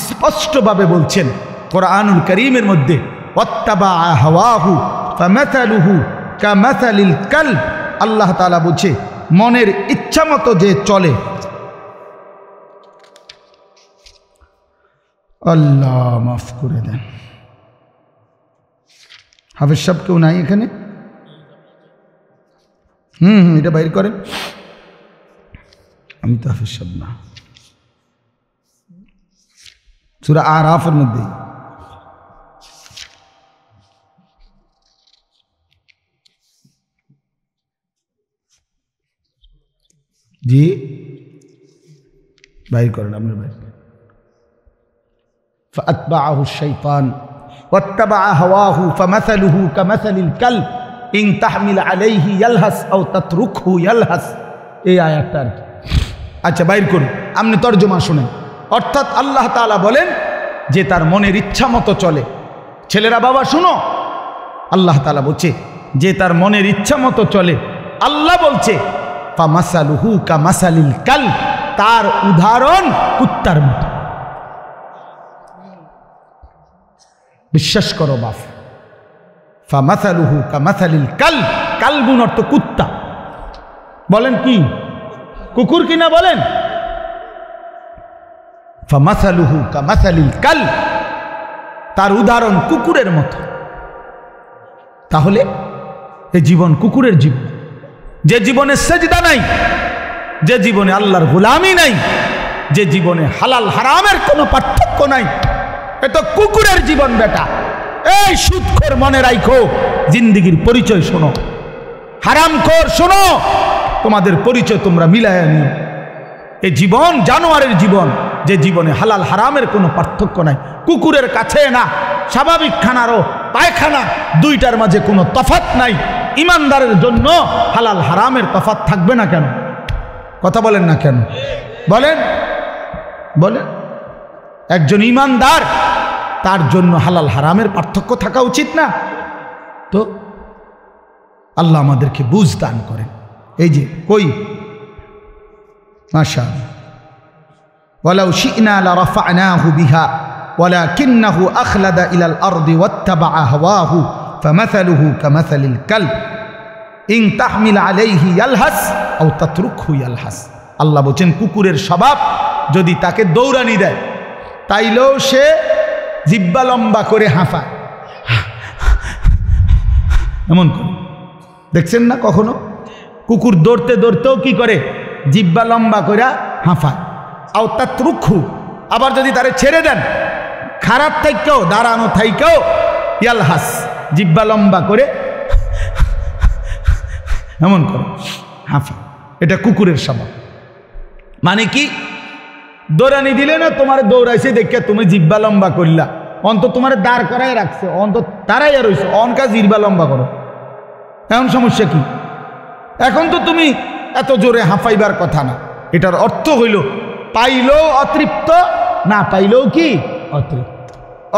স্পষ্টভাবে বলছেন কোরআনুল কারীমের মধ্যে, ওয়াত্তাবা হাওয়াহু ফামাসালুহু কামাসালিল কালব। আল্লাহ তাআলা বলছে মনের ইচ্ছা মতো যে চলে। আল্লাহ মাফ করে দেন। হাফেজ সাহেব কেউ নাই এখানে? এটা বাইর করেন। আমি তো হাফেজ সাহেব না। সূরা আরাফের মধ্যে জি বাইর করেন, আপনার বাইর। فأتبعه الشيطان واتبع هواه فمثله كمثل الكلب إن تحمل عليه يلهث أو تتركه يلهث। এই আয়াতটা আচ্ছা বাইর করুন, আপনি তর্জমা শুনেন। অর্থাৎ আল্লাহ তাআলা বলেন যে তার মনের ইচ্ছা মতো চলে। ছেলেরা বাবা শুনো, আল্লাহ তাআলা বলছে যে তার মনের ইচ্ছা মতো চলে। আল্লাহ বলছে ফামাসালুহু কামাসালিল কালব, তার উদাহরণ কুত্তার মতো। বিশ্বাস করো বাপ, ফামাসালুহু কামাসালিল কালব, কালবুন অর্থ কুত্তা। বলেন কি কুকুর কিনা? বলেন ফামাসালুহু কামাসালিল কালব, তার উদাহরণ কুকুরের মতো। তাহলে এই জীবন কুকুরের জীবন, যে জীবনে সেজদা নাই, যে জীবনে আল্লাহর গোলামি নাই, যে জীবনে হালাল হারামের কোনো পার্থক্য নাই, এটা কুকুরের জীবন বেটা। এই সুদখোর মনে রাখো, জিন্দেগির পরিচয় শোনো, হারামখোর শোনো, তোমাদের পরিচয় তোমরা মিলাইয়া নিও। এই জীবন জানোয়ারের জীবন, যে জীবনে হালাল হারামের কোনো পার্থক্য নাই। কুকুরের কাছে না, স্বাভাবিক খানারও পায়খানা, দুইটার মাঝে কোনো তফাৎ নাই। ইমানদারের জন্য হালাল হারামের তফাৎ থাকবে না কেন? কথা বলেন না কেন? বলেন বলেন। একজন ইমানদার, তার জন্য হালাল হারামের পার্থক্য থাকা উচিত না? তো আল্লাহ আমাদেরকে বুঝ দান করেন। এই যে কই মাশাআল্লাহ, ওয়ালাউ শি'না লারাফা'নাহু বিহা ওয়ালাকিন্নাহু আখলাদা ইলাল আরদি ওয়াত্তাবা'a হাওয়াহু ফামাসালুহু কামাসালিল কালব ইন তাহমিল আলাইহি ইয়ালহাস আও তাতরুকহু ইয়ালহাস। আল্লাহ বলেন কুকুরের স্বভাব, যদি তাকে দৌড়ানি দেয় তাইলেও সে জিহ্বা লম্বা করে হাঁফায়, এমন করে। দেখছেন না কখনো কুকুর দৌড়তে দৌড়তেও কি করে? জিহ্বা লম্বা করে হাঁফায়। আও তাতরুকহু, আবার যদি তারে ছেড়ে দেন, খারাপ থাইকেও দাঁড়ানো থাইকেও ইয়ালহাস, জিহ্বা লম্বা করে এমন করে হাঁফা। এটা কুকুরের স্বভাব। মানে কি? দৌড়ানি দিলে না, তোমার দৌড়াইছে দেখে তুমি জিহ্বা লম্বা করলা, অন্ত তোমার দাঁড় করাই রাখছে, অন্ত তারাই রয়েছে, অনকা জিহ্বা লম্বা করো। এমন সমস্যা কি? এখন তো তুমি এত জোরে হাঁফাইবার কথা না। এটার অর্থ হইল পাইলেও অতৃপ্ত, না পাইলেও কি অতৃপ্ত।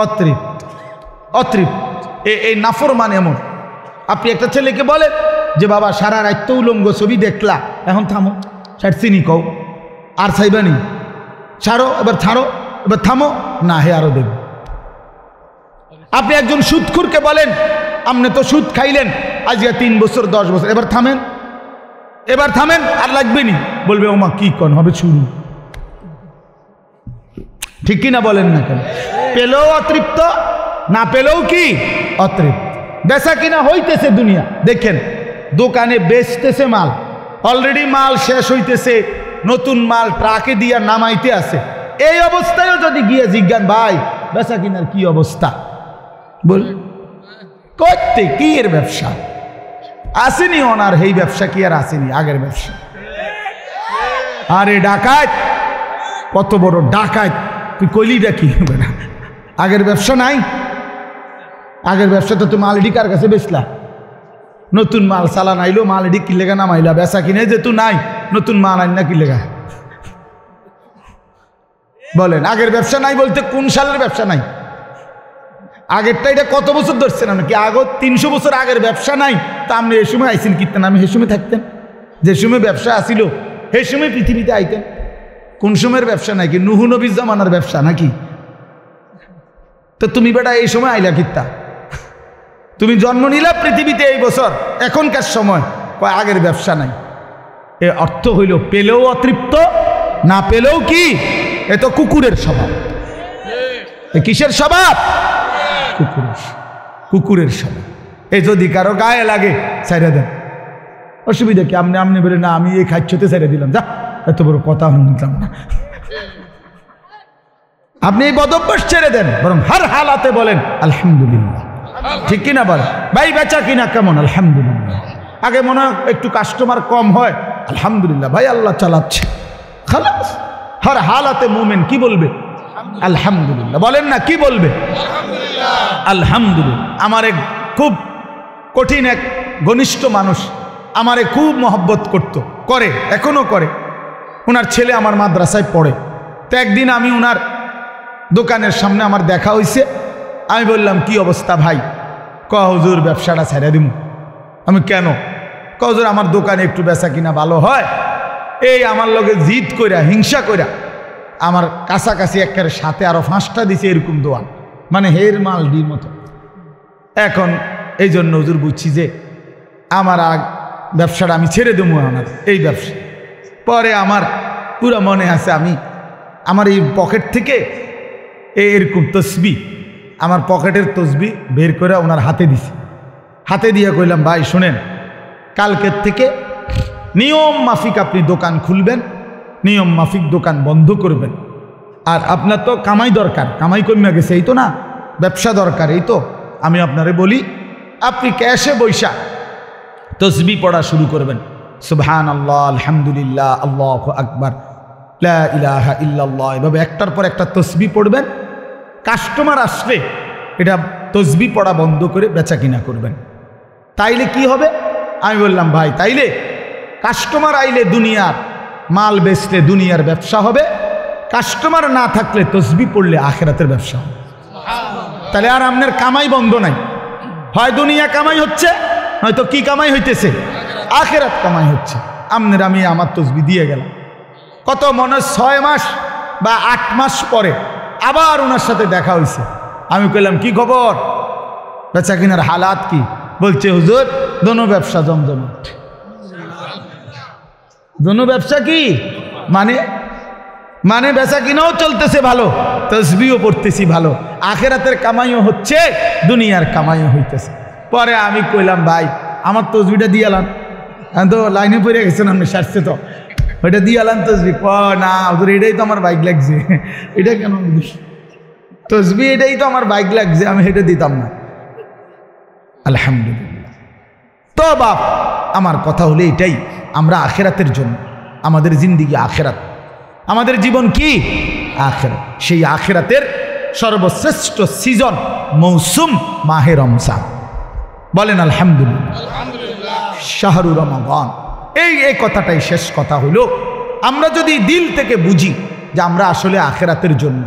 অতৃপ্ত অতৃপ্ত এই নাফরমান এমন। আপনি একটা ছেলেকে বলেন যে বাবা সারা রাত তো উলঙ্গ ছবি দেখলা, এখন থামো, সার চিনি কও, আর চাইবানি, ছাড়ো, এবার ছাড়ো, এবার থামো, না হে আরো দেব। আপনি একজন সুদখোরকে বলেন আপনি তো সুদ খাইলেন আজকে 3 বছর 10 বছর, এবার থামেন, এবার থামেন, আর লাগবে নি, বলবে ওমা কি কন হবে শুরু। ঠিক কিনা বলেন না কেন? পেলেও অতৃপ্ত, না পেলেও কি অতৃপ্ত। বেচা কিনা হইতেছে দুনিয়া, দেখেন দোকানে বেচতেছে মাল, অলরেডি মাল শেষ হইতেছে, নতুন মাল ট্রাকে দিয়া নামাইতে আছে। এই অবস্থায়ও যদি গিয়ে জিজ্ঞান ভাই বেচা কিনার কি অবস্থা, বল করতে কি এর ব্যবসা আসেনি, ওনার এই ব্যবসা কি আর আসেনি আগের ব্যবসা। আরে ডাকাত, কত বড় ডাকাত তুই, কইলিটা কি হবে না, আগের ব্যবসা নাই। আগের ব্যবসা তো তুমি মালডি কার কাছে বেচলা, নতুন মাল চালান আইলো, মালডি কি লেগা নামাইলা, বেচা কিনে যে তুই নাই, নতুন মাল আইন না কি লেগা বলেন। আগের ব্যবসা নাই বলতে কোন সালের ব্যবসা নাই? আগেরটা এটা কত বছর ধরছেন নাকি? আগে 300 বছর আগের ব্যবসা নাই, তা আপনি এই সময় আইসেন কীর্তেন, আমি সে সময় থাকতেন, যে সময় ব্যবসা আসিল সেই সময় পৃথিবীতে আইতেন। কোন সময়ের ব্যবসা নাই? কি নুহু নবীর জামানার ব্যবসা নাকি? তো তুমি বেটা এই সময় আইলা কীর্তা, তুমি জন্ম নিলা পৃথিবীতে এই বছর, এখনকার সময় কয় আগের ব্যবসা নাই। এ অর্থ হইল পেলেও অতৃপ্ত, না পেলেও কি। এ তো কুকুরের স্বভাব। কিসের স্বভাব? কুকুরের স্বভাব। এই যদি কারো গায়ে লাগে ছেড়ে দেন, অসুবিধা কি? আপনি বলে না আমি এই খাচ্ছতে ছেড়ে দিলাম, যা এত বড় কথা শুনতাম না। আপনি এই বদভ্যাস ছেড়ে দেন, বরং হার হালাতে বলেন আলহামদুলিল্লাহ। ঠিক কিনা বলেন? ভাই বেচা কিনা কেমন? আলহামদুলিল্লাহ। আগে মনে হয় একটু কাস্টমার কম হয়, আলহামদুলিল্লাহ ভাই আল্লাহ চালাচ্ছে, খালাস। হর হালাতে মুমিন কি বলবে? আলহামদুলিল্লাহ। বলেন না কি বলবে? আলহামদুলিল্লাহ। আমার এক খুব কঠিন এক ঘনিষ্ঠ মানুষ আমারে খুব মহব্বত করতো, করে, এখনো করে। ওনার ছেলে আমার মাদ্রাসায় পড়ে। তো একদিন আমি ওনার দোকানের সামনে আমার দেখা হয়েছে, আমি বললাম কি অবস্থা ভাই? হুজুর ব্যবসাটা ছেড়ে দিব। আমি কেন? হুজুর আমার দোকানে একটু বেচা কিনা ভালো হয়, এই আমার লগে জিদ কইরা হিংসা কইরা আমার কাছাকাছি একের সাথে আরো 5টা দিছে এরকম দোয়ান, মানে হের মাল ডির মতো। এখন এই জন্য হুজুর বুঝছি যে আমার ব্যবসাটা আমি ছেড়ে দেবো আমার এই ব্যবসা। পরে আমার পুরো মনে আছে আমি আমার এই পকেট থেকে এরকম তসবি, আমার পকেটের তসবি বের করে ওনার হাতে দিছি। হাতে দিয়ে কইলাম ভাই শুনেন, কালকের থেকে নিয়ম মাফিক আপনি দোকান খুলবেন, নিয়ম মাফিক দোকান বন্ধ করবেন। আর আপনার তো কামাই দরকার, কামাই কমে গেছে এই তো না, ব্যবসা দরকার এই তো। আমি আপনারে বলি আপনি ক্যাশে বৈশা তসবি পড়া শুরু করবেন, সুবহানাল্লাহ, আলহামদুলিল্লাহ, আল্লাহু আকবার, লা ইলাহা ইল্লাল্লাহ, এভাবে একটার পর একটা তসবি পড়বেন। কাস্টমার আসলে এটা তসবি পড়া বন্ধ করে বেচা কিনা করবেন। তাইলে কি হবে? আমি বললাম ভাই তাইলে কাস্টমার আইলে দুনিয়ার মাল বেচলে দুনিয়ার ব্যবসা হবে, কাস্টমার না থাকলে তসবি পড়লে আখিরাতের ব্যবসা হবে। তাহলে আর আপনার কামাই বন্ধ নাই, হয় দুনিয়া কামাই হচ্ছে, হয়তো কি কামাই হইতেছে? আখিরাত কামাই হচ্ছে। আপনার আমি আমার তসবি দিয়ে গেলাম। কত মনে 6 মাস বা 8 মাস পরে আবার ওনার সাথে দেখা হয়েছে। আমি কইলাম কি খবর, বেচা কিনার হালাত কি? বলছে হুজুর দোনো ব্যবসা জমজমাট। দোনো ব্যবসা কি মানে বেচা কিনাও চলতেছে ভালো, তসবিও পড়তেছি ভালো, আখিরাতের কামাইও হচ্ছে, দুনিয়ার কামাইও হইতেছে। পরে আমি কইলাম ভাই আমার তসবিটা দিয়ে এলাম, তো লাইনে পড়ে গেছেন আপনি, সারছে তো ওইটা দিয়ে এলাম তসবি। না হুজুর এটাই তো আমার বাইক লাগছে, এটা কেন তসবি? এটাই তো আমার বাইক লাগছে, আমি এটা দিতাম না। আলহামদুলিল্লাহ। তো বাপ আমার কথা হলে এটাই, আমরা আখিরাতের জন্য, আমাদের জিন্দিগি আখিরাত, আমাদের জীবন কি আখিরাত। সেই আখিরাতের সর্বশ্রেষ্ঠ সিজন মৌসুম মাহে রমজান। বলেন আলহামদুলিল্লাহ। শাহরু রমাদান এই কথাটাই শেষ কথা হইল। আমরা যদি দিল থেকে বুঝি যে আমরা আসলে আখেরাতের জন্য,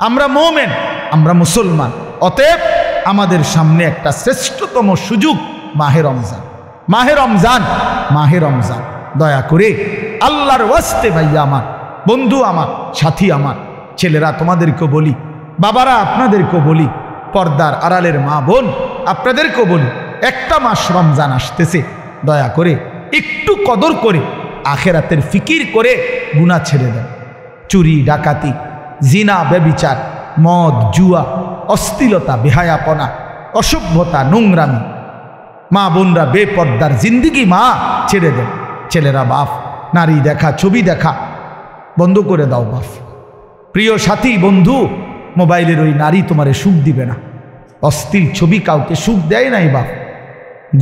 আমরা মোমেন, আমরা মুসলমান, অতএব আমাদের সামনে একটা শ্রেষ্ঠতম সুযোগ মাহে রমজান। মাহে রমজান, মাহে রমজান। দয়া করে আল্লাহর ওয়াস্তে ভাইয়া আমার, বন্ধু আমার, সাথী আমার, ছেলেরা তোমাদেরকেও বলি, বাবারা আপনাদেরকেও বলি, পর্দার আড়ালের মা বোন আপনাদেরকেও বলি, একটা মাস রমজান আসতেছে, দয়া করে একটু কদর করে আখেরাতের ফিকির করে গুনাহ ছেড়ে দেন। চুরি, ডাকাতি, জিনা, ব্যভিচার, মদ, জুয়া, অশ্লীলতা, বেহায়াপনা, অসভ্যতা, নোংরামি, মা বোনরা বেপর্দার জিন্দিগি মা ছেড়ে দেন। ছেলেরা বাপ, নারী দেখা, ছবি দেখা বন্ধ করে দাও বাপ। প্রিয় সাথী বন্ধু, মোবাইলের ওই নারী তোমারে সুখ দিবে না। অশ্লীল ছবি কাউকে সুখ দেয় নাই বাপ।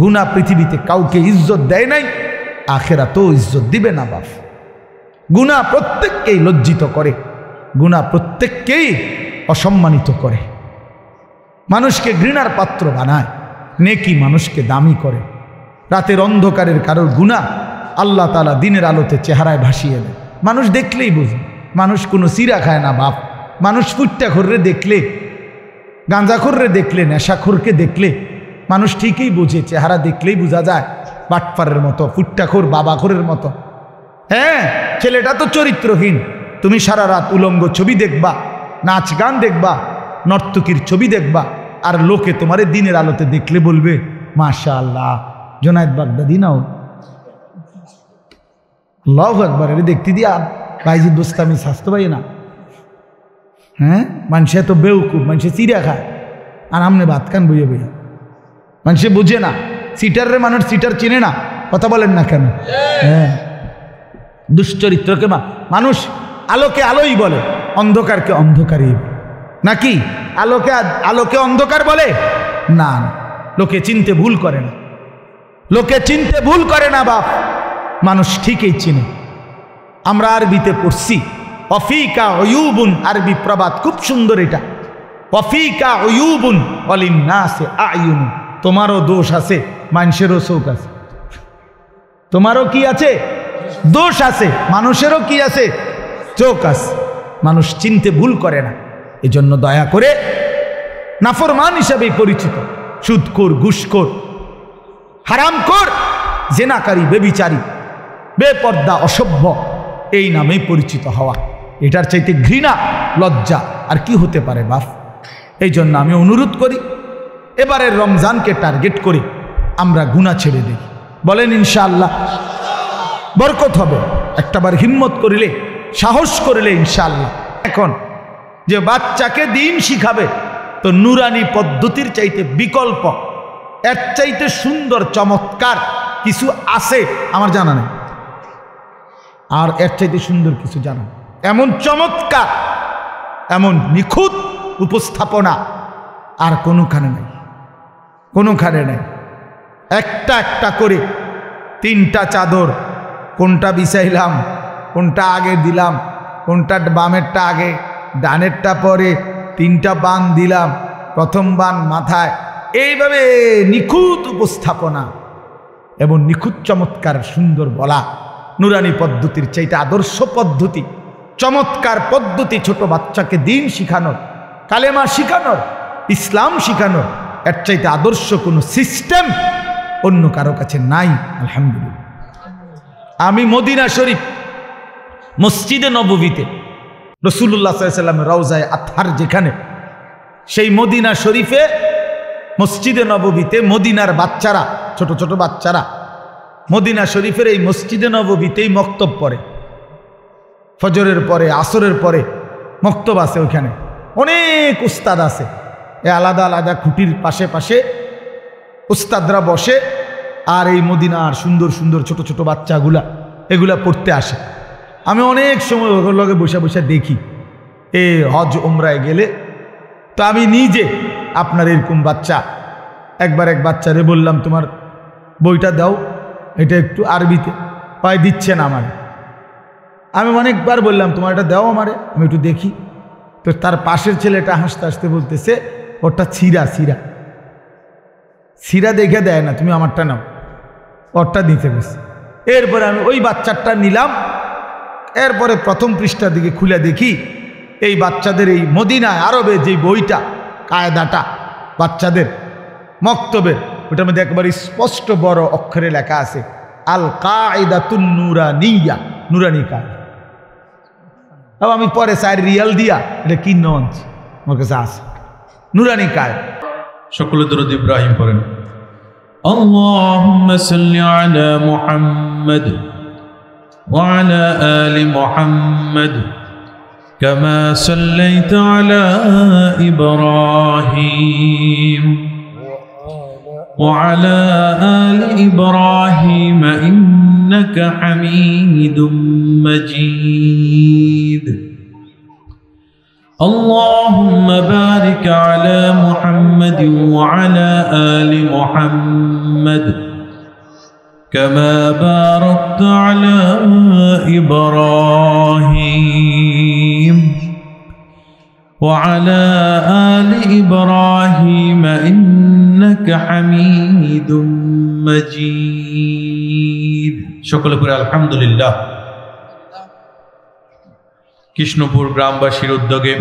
গুনাহ পৃথিবীতে কাউকে ইজ্জত দেয় নাই, আখেরাতেও ইজ্জত দিবে না বাপ। গুনাহ প্রত্যেককেই লজ্জিত করে, গুনাহ প্রত্যেককেই অসম্মানিত করে, মানুষকে ঘৃণার পাত্র বানায়, নেকি মানুষকে দামি করে। রাতের অন্ধকারের কারোর গুনাহ আল্লাহ তাআলা দিনের আলোতে চেহারায় ভাসিয়ে দেয়। মানুষ দেখলেই বুঝে। মানুষ কোনো সিরা খায় না বাপ। মানুষ ফুট্টাখোররে দেখলে, গাঁজাখোররে দেখলে, নেশাখোরকে দেখলে মানুষ ঠিকই বুঝে, চেহারা দেখলেই বোঝা যায় বাটপারের মতো, ফুট্টাখোর, বাবাখোরের মতো। হ্যাঁ, ছেলেটা তো চরিত্রহীন। তুমি সারা রাত উলঙ্গ ছবি দেখবা, নাচ গান দেখবা, নর্তকীর ছবি দেখবা, আর লোকে তোমারে দিনের আলোতে দেখলে বলবে মাশাআল্লাহ, জোনায়েদ বাগদাদি নাও, আল্লাহু আকবার, এটা দেখতে দিয়া বাইজিদ বুস্তামি স্বাস্থ্য পাই না। হ্যাঁ, মানুষে তো বেউকুব, মানুষে চিড়া খায়, আর আমনে ভাত খান বইয়ে বইয়া। মানুষে বুঝে না, সিটাররে মানুষ সিটার চিনে না। কথা বলেন না কেন? হ্যাঁ, দুশ্চরিত্রকে মানুষ আলোকে আলোই বলে, অন্ধকারকে অন্ধকারই, নাকি আলোকে আলোকে অন্ধকার বলে না। লোকে চিনতে ভুল করে না, লোকে চিনতে ভুল করে না বাপ, মানুষ ঠিকই চিনে। আমরা আরবিতে পড়ছি অফিকা উয়ুবুন, আরবি প্রবাদ খুব সুন্দর এটা। অফিকা উয়ুবুন ওয়ালিন্নাসি আয়ুন, তোমারও দোষ আছে, মানুষেরও চোখ আছে। তোমারও কি আছে? দোষ আছে। মানুষেরও কি আছে? চোখ আছে। মানুষ চিনতে ভুল করে না। এজন্য দয়া করে নাফরমান হিসাবে পরিচিত সুদখোর, ঘুষখোর, হারামখোর, জেনাকারী, বেবিচারী, বেপর্দা, অসভ্য, এই নামেই পরিচিত হওয়া, এটার চাইতে ঘৃণা, লজ্জা আর কি হতে পারে বাপ? এই জন্য আমি অনুরোধ করি, এবারের রমজানকে টার্গেট করে আমরা গুনাহ ছেড়ে দিই। বলেন ইনশাআল্লাহ, বরকত হবে। একটাবার হিম্মত করিলে, সাহস করিলে ইনশাআল্লাহ। এখন যে বাচ্চাকে দিন শিখাবে, তো নুরানি পদ্ধতির চাইতে বিকল্প, এর চাইতে সুন্দর চমৎকার কিছু আছে আমার জানা নেই, আর এর চাইতে সুন্দর কিছু জানা, এমন চমৎকার, এমন নিখুঁত উপস্থাপনা আর কোনোখানে নাই, কোনোখানে নাই। একটা একটা করে 3টা চাদর, কোনটা বিছাইলাম, কোনটা আগে দিলাম, কোনটা বামেরটা আগে, ডানেরটা পরে, 3টা বান দিলাম, প্রথম বান মাথায়, এইভাবে নিখুঁত উপস্থাপনা এবং নিখুঁত চমৎকার সুন্দর বলা, নুরানি পদ্ধতির চাইতে আদর্শ পদ্ধতি, চমৎকার পদ্ধতি ছোট বাচ্চাকে দিন শিখানোর, কালেমা শিখানোর, ইসলাম শিখানোর, এর চাইতে আদর্শ কোনো সিস্টেম অন্য কারো কাছে নাই। আলহামদুলিল্লাহ। আমি মদিনা শরীফ মসজিদে নববীতে রাসূলুল্লাহ সাল্লাল্লাহু আলাইহি ওয়াসাল্লামের রওজায়ে আতহার যেখানে, সেই মদিনা শরীফে মসজিদে নববীতে মদিনার বাচ্চারা, ছোট ছোট বাচ্চারা মদিনা শরীফের এই মসজিদে নববীতেই মক্তব পড়ে। ফজরের পরে, আসরের পরে মক্তব আছে, ওইখানে অনেক উস্তাদ আছে, এ আলাদা আলাদা খুঁটির পাশে পাশে উস্তাদরা বসে, আর এই মদিনার সুন্দর সুন্দর ছোট ছোট বাচ্চাগুলা এগুলা পড়তে আসে। আমি অনেক সময় ওগুলোর লগে বসে বসে দেখি, এ হজ উমরায় গেলে। তো আমি নিজে আপনার এরকম বাচ্চা, একবার এক বাচ্চারে বললাম তোমার বইটা দাও, এটা একটু আরবিতে, পায় দিচ্ছে না আমার। আমি অনেকবার বললাম তোমার এটা দাও আমারে, আমি একটু দেখি। তো তার পাশের ছেলেটা হাসতে হাসতে বলতেছে ওটা ছিঁড়া, ছিঁড়া, ছিঁড়া দেখে দেয় না, তুমি আমারটা নাও, ওরটা দিতে গেছে। এরপরে আমি ওই বাচ্চাটা নিলাম। এরপরে প্রথম পৃষ্ঠার দিকে খুলে দেখি এই বাচ্চাদের এই মদিনায় আরবে যে বইটা কায়দাটা বাচ্চাদের মক্তবের, ওটার মধ্যে একবার স্পষ্ট বড় অক্ষরে লেখা আছে আল কায়দাতুন নুরানিয়া, নুরানি কায়দা। আমি পরে 4 রিয়াল দিয়া এটা কিনে আনছি, আমার কাছে আছে নুরানি কায়দা। সকলে দরুদ ইব্রাহিম পড়েন। আল্লাহুম্মা সাল্লি আলা মুহাম্মাদ ওয়া আলা আলি মুহাম্মাদ কামা সাল্লাইতা আলা ইব্রাহিম ওয়া আলা আলি ইব্রাহিম ইন্নাকা হামিদুম মাজিদ। اللهم بارك على محمد وعلى آل محمد كما باركت على إبراهيم وعلى آل إبراهيم إنك حميد مجيد। شكرا لله الحمد لله। কৃষ্ণপুর গ্রামবাসীর উদ্যোগে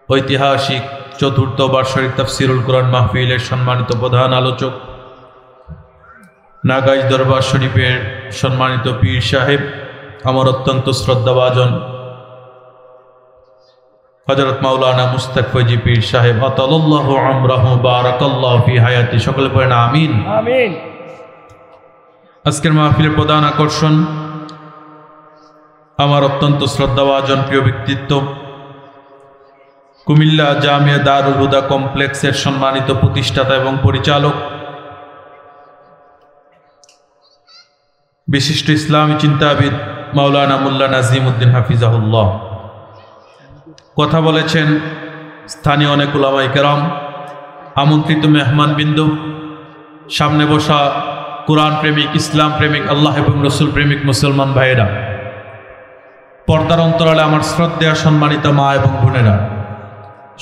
ঐতিহাসিক চতুর্থ বার্ষিক তাফসিরুল কোরআন মাহফিলের সম্মানিত প্রধান আলোচক, নাগাইজ দরবার শরীফের সম্মানিত পীর সাহেব, আমার অত্যন্ত শ্রদ্ধাভাজন হযরত মাওলানা মুস্তাক ফৈজি পীর সাহেব আতালাল্লাহু আমরাহু বারাকাল্লাহু ফি হায়াতি। সকলে পড়েন আমিন আমিন। আজকের মাহফিলের প্রধান আকর্ষণ আমার অত্যন্ত শ্রদ্ধাভাজন প্রিয় ব্যক্তিত্ব, কুমিল্লা জামিয়া দারুল হুদা কমপ্লেক্সের সম্মানিত প্রতিষ্ঠাতা এবং পরিচালক, বিশিষ্ট ইসলামী চিন্তাবিদ মাওলানা মুল্লা নাজিমউদ্দিন হাফিজাহুল্লাহ। কথা বলেছেন স্থানীয় অনেক উলামায়ে কেরাম, আমন্ত্রিত মেহমানবৃন্দ, সামনে বসা কোরআন প্রেমিক, ইসলাম প্রেমিক, আল্লাহ এবং রসুল প্রেমিক মুসলমান ভাইয়েরা, পর্দার অন্তরালে আমার শ্রদ্ধেয় সম্মানিত মা এবং বোনেরা,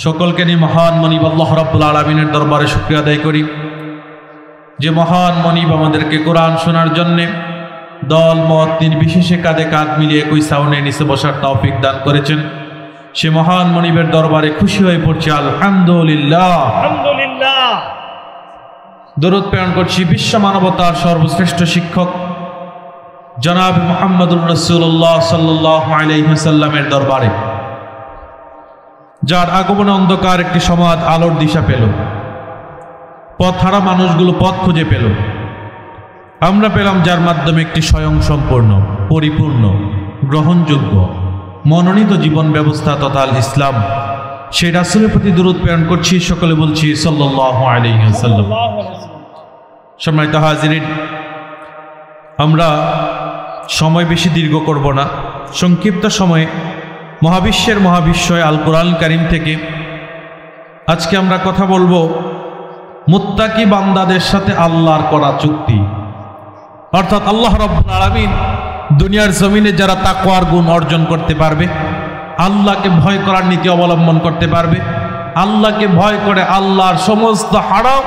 সকলকে নিয়ে মহান মনিব আল্লাহ রাব্বুল আলামিনের দরবারে শুকরিয়া আদায় করি যে মহান মনিব আমাদেরকে কোরআন শোনার জন্যে দল মত নির্বিশেষে কাঁধে কাঁধ মিলিয়ে একই ছাউনির নিচে বসার তৌফিক দান করেছেন। সে মহান মনিবের দরবারে খুশি হয়ে পড়ছি আলহামদুলিল্লাহ আলহামদুলিল্লাহ। দরুদ প্রেরণ করছি বিশ্ব মানবতার সর্বশ্রেষ্ঠ শিক্ষক জনাব মুহাম্মদুর রাসূলুল্লাহ সাল্লাল্লাহু আলাইহি ওয়াসাল্লামের দরবারে, যার আগমনে অন্ধকার একটি সমাজ আলোর দিশা পেল, পথহারা মানুষগুলো পথ খুঁজে পেল। আমরা পেলাম যার মাধ্যমে একটি স্বয়ং সম্পূর্ণ, পরিপূর্ণ, গ্রহণযোগ্য, মনোনীত জীবন ব্যবস্থা তথা ইসলাম। সেই রাসূলের প্রতি দরুদ প্রেরণ করছি, সকলে বলছি সাল্লাল্লাহু আলাইহি ওয়াসাল্লাম। সম্মানিত হাজিরিন, আমরা সময় বেশি দীর্ঘ করব না, সংক্ষিপ্ত সময়ে মহাবিশ্বের মহাবিশ্বয় আল কোরআন কারীম থেকে আজকে আমরা কথা বলবো মুত্তাকি বান্দাদের সাথে আল্লাহর করা চুক্তি। অর্থাৎ আল্লাহ রাব্বুল আলামিন দুনিয়ার জমিনে যারা তাকওয়ার গুণ অর্জন করতে পারবে, আল্লাহকে ভয় করার নীতি অবলম্বন করতে পারবে, আল্লাহকে ভয় করে আল্লাহর সমস্ত হারাম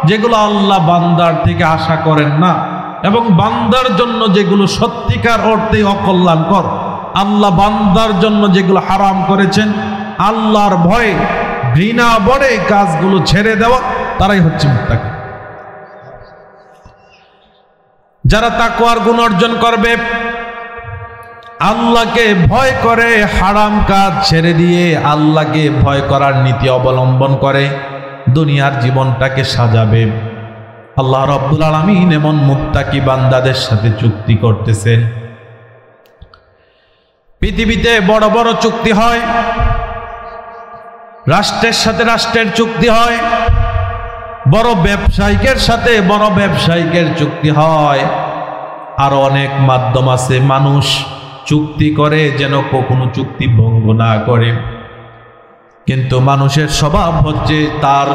যেগুলো আল্লাহ বান্দার থেকে আশা করেন না, এবং বান্দার জন্য যেগুলো সত্যিকার অর্থে অকল্যাণকর, আল্লাহ বান্দার জন্য যেগুলো হারাম করেছেন, আল্লাহর ভয়ে ঘৃণা বড়ে কাজগুলো ছেড়ে দেওয়া, তারাই হচ্ছে মুত্তাকি। যারা তাকওয়ার গুণ অর্জন করবে, আল্লাহকে ভয় করে হারাম কাজ ছেড়ে দিয়ে আল্লাহকে ভয় করার নীতি অবলম্বন করে দুনিয়ার জীবনটাকে সাজাবে, আল্লাহ রাব্বুল আলামিন এমন মুত্তাকি বান্দাদের সাথে চুক্তি করতেছেন। পৃথিবীতে বড় বড় চুক্তি হয়, রাষ্ট্রের সাথে রাষ্ট্রের চুক্তি হয়, বড় ব্যবসায়িকের সাথে বড় ব্যবসায়িকের চুক্তি হয়, আরো অনেক মাধ্যম আছে। মানুষ চুক্তি করে যেন কখনো চুক্তি ভঙ্গ না করে, কিন্তু মানুষের স্বভাব হচ্ছে তার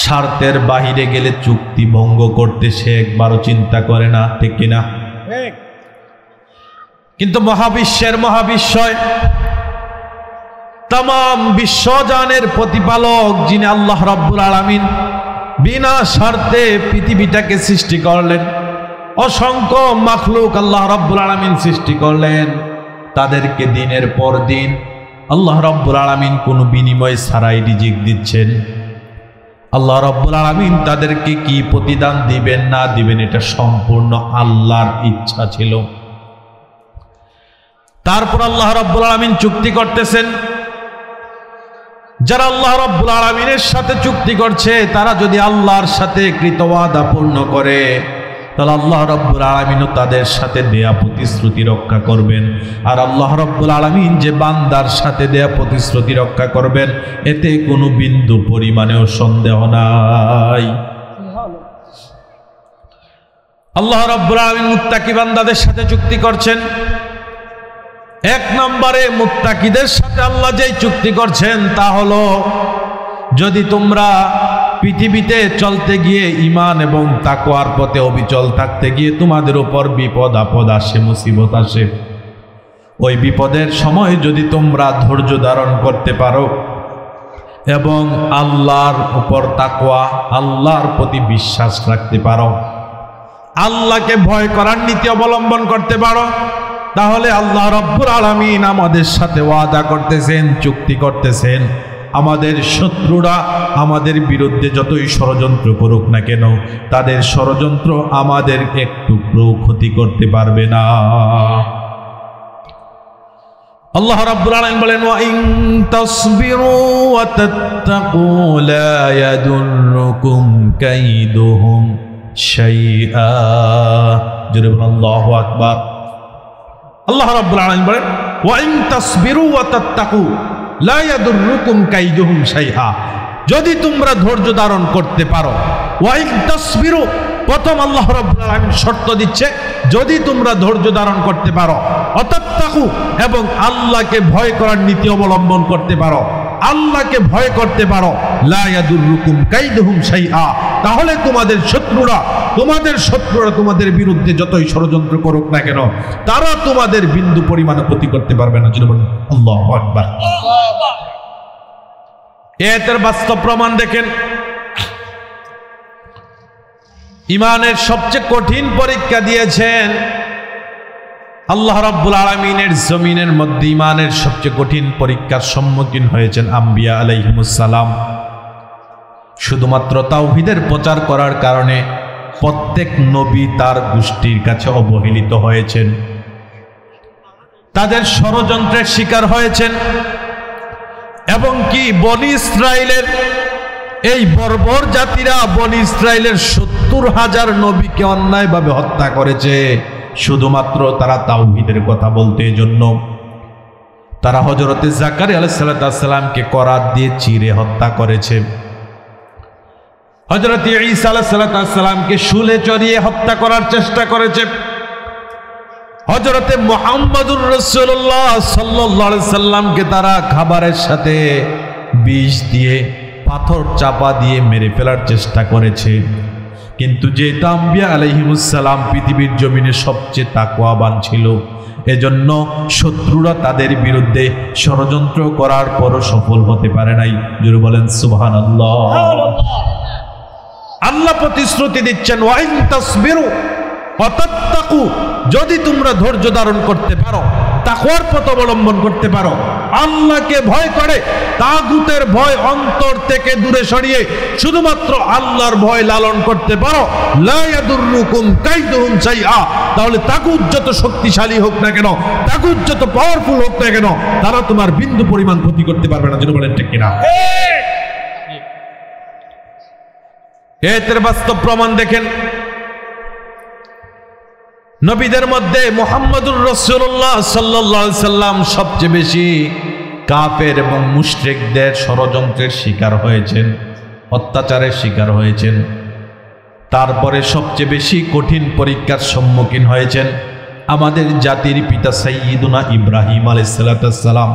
স্বার্থের বাহিরে গেলে চুক্তি ভঙ্গ করতে সে একবারও চিন্তা করে না, ঠিক কিনা? কিন্তু মহাবিশ্বের মহাবিশ্বয় तमाम বিশ্বজানের প্রতিপালক যিনি আল্লাহ রাব্বুল আলামিন বিনা স্বার্থে পৃথিবীটাকে সৃষ্টি করলেন, অসংখ্য মাখলুক আল্লাহ রাব্বুল আলামিন সৃষ্টি করলেন, তাদেরকে দিনের পর দিন আল্লাহ রাব্বুল আলামিন কোনো বিনিময় ছাড়াই রিজিক দিচ্ছেন। আল্লাহ রাব্বুল আলামিন তাদেরকে কি প্রতিদান দিবেন না দিবেন এটা সম্পূর্ণ আল্লাহর ইচ্ছা ছিল। তারপর আল্লাহ রাব্বুল আলামিন চুক্তি করতেছেন, যারা আল্লাহ রাব্বুল আলামিনের সাথে চুক্তি করছে তারা যদি আল্লাহর সাথে কৃত ওয়াদা পূর্ণ করে তাহলে আল্লাহ রাব্বুল আলামিনও তাদের সাথে দেয়া প্রতিশ্রুতি রক্ষা করবেন। আর আল্লাহ রাব্বুল আলামিন যে বান্দার সাথে দেয়া প্রতিশ্রুতি রক্ষা করবেন এতে কোনো বিন্দু পরিমাণেও সন্দেহ নাই। আল্লাহ রাব্বুল আলামিন মুত্তাকি বান্দাদের সাথে চুক্তি করছেন। এক নম্বরে মুত্তাকিদের সাথে আল্লাহ যেই চুক্তি করছেন তা হলো, যদি তোমরা পৃথিবীতে চলতে গিয়ে ঈমান এবং তাকওয়ার পথে অবিচল থাকতে গিয়ে তোমাদের উপর বিপদ আপদ আসে, মুসিবত আসে, ওই বিপদের সময় যদি তোমরা ধৈর্য ধারণ করতে পারো এবং আল্লাহর উপর তাকওয়া, আল্লাহর প্রতি বিশ্বাস রাখতে পারো, আল্লাহকে ভয় করার নীতি অবলম্বন করতে পারো, তাহলে আল্লাহ রাব্বুল আলামিন আমাদের সাথে ওয়াদা করতেছেন, চুক্তি করতেছেন, আমাদের শত্রুরা আমাদের বিরুদ্ধে যতই ষড়যন্ত্র করুক না কেন তাদের ষড়যন্ত্র আমাদের একটু ক্ষতি করতে পারবে না। আল্লাহ রাব্বুল আলামিন বলেন, ওয়া ইন তাসবিরু ওয়া তাত্তাকু লা ইয়াদুররুকুম কাইদুহুম শাইআ। জোরে বলুন আল্লাহু আকবার। আল্লাহ রাব্বুল আলামিন বলেন, ওয়া ইন তাসবিরু ওয়া তাত্তাকু লা ইয়াদুররুকুম কাইদুহুম শাইআ। যদি তোমরা ধৈর্য ধারণ করতে পারো, ওয়া ইন তাসবিরু, প্রথম আল্লাহ রাব্বুল আলামিন শর্ত দিচ্ছে, যদি তোমরা ধৈর্য ধারণ করতে পারো, অতাত্তাকু, এবং আল্লাহকে ভয় করার নীতি অবলম্বন করতে পারো, আল্লাহকে ভয় করতে পারো, লা ইয়াদুররুকুম কাইদুহুম শাইআ, তাহলে তোমাদের শত্রুরা তোমাদের বিরুদ্ধে যতই ষড়যন্ত্র করুক না কেন তারা তোমাদের বিন্দু পরিমাণে ক্ষতি করতে পারবে না। জোরে বলুন আল্লাহু আকবার। এর বাস্তব প্রমাণ দেখেন। ঈমানের সবচেয়ে কঠিন পরীক্ষা দিয়েছেন আল্লাহ রাব্বুল আলামিনের জমিনের মধ্যে। ঈমানের সবচেয়ে কঠিন পরীক্ষার সম্মুখীন হয়েছেন আম্বিয়া আলাইহিমুস সালাম। শুধুমাত্র তাওহীদের প্রচার করার কারণে প্রত্যেক নবী তার গোষ্ঠীর কাছে অবহেলিত হয়েছেন, তাদের ষড়যন্ত্রের শিকার হয়েছেন, এবং কি বনি ইসরাইলের এই বর্বর জাতিরা বনি ইসরাইলের 70,000 নবীকে অন্যায়ভাবে হত্যা করেছে, শুধুমাত্র তারা তাওহীদের কথা বলতে। জন্য তারা হযরতে জাকারিয়া আলাইহিস সালামকে করাত দিয়ে চিরে হত্যা করেছে, হযরত ঈসা আলাইহিস সালামকে শুলে চড়িয়ে হত্যা করার চেষ্টা করেছে, হযরতে মুহাম্মদুর রাসূলুল্লাহ সাল্লাল্লাহু আলাইহি সাল্লামকে তারা খাবারের সাথে বিষ দিয়ে, পাথর চাপা দিয়ে মেরে ফেলার চেষ্টা করেছে। কিন্তু যে আম্বিয়া আলাইহিমুস সালাম পৃথিবীর জমিনে সবচেয়ে তাকওয়াবান ছিল, এজন্য শত্রুরা তাদের বিরুদ্ধে ষড়যন্ত্র করার পরও সফল হতে পারে নাই। জোরে বলেন সুবহানাল্লাহ। আল্লাহ প্রতিশ্রুতি দিচ্ছেন, ওয়া ইন তাসবিরু ওয়া তাত্তাকু, যদি তোমরা ধৈর্য ধারণ করতে পারো, তাকওয়ার পথ অবলম্বন করতে পারো, আল্লাহকে ভয় করে তাগুতের ভয় অন্তর থেকে দূরে সরিয়ে শুধুমাত্র আল্লাহর ভয় লালন করতে পারো, লা ইয়াদুররুকুম কাইদুহুম শাইআ, তাহলে তাগুত যত শক্তিশালী হোক না কেন, তাগুত যত পাওয়ারফুল হোক না কেন, তারা তোমার বিন্দু পরিমাণ ক্ষতি করতে পারবে না। যেন বলেন ঠিক কিনা? এর বাস্তব প্রমাণ দেখেন। নবীদের মধ্যে মুহাম্মদুর রাসূলুল্লাহ সাল্লাল্লাহু আলাইহি সাল্লাম সবচেয়ে বেশি কাফের এবং মুশরিকদের ষড়যন্ত্রের শিকার হয়েছেন, অত্যাচারের শিকার হয়েছেন। তারপরে সবচেয়ে বেশি কঠিন পরীক্ষার সম্মুখীন হয়েছেন আমাদের জাতির পিতা সাইয়্যিদুনা ইব্রাহিম আলাইহিস সালাম।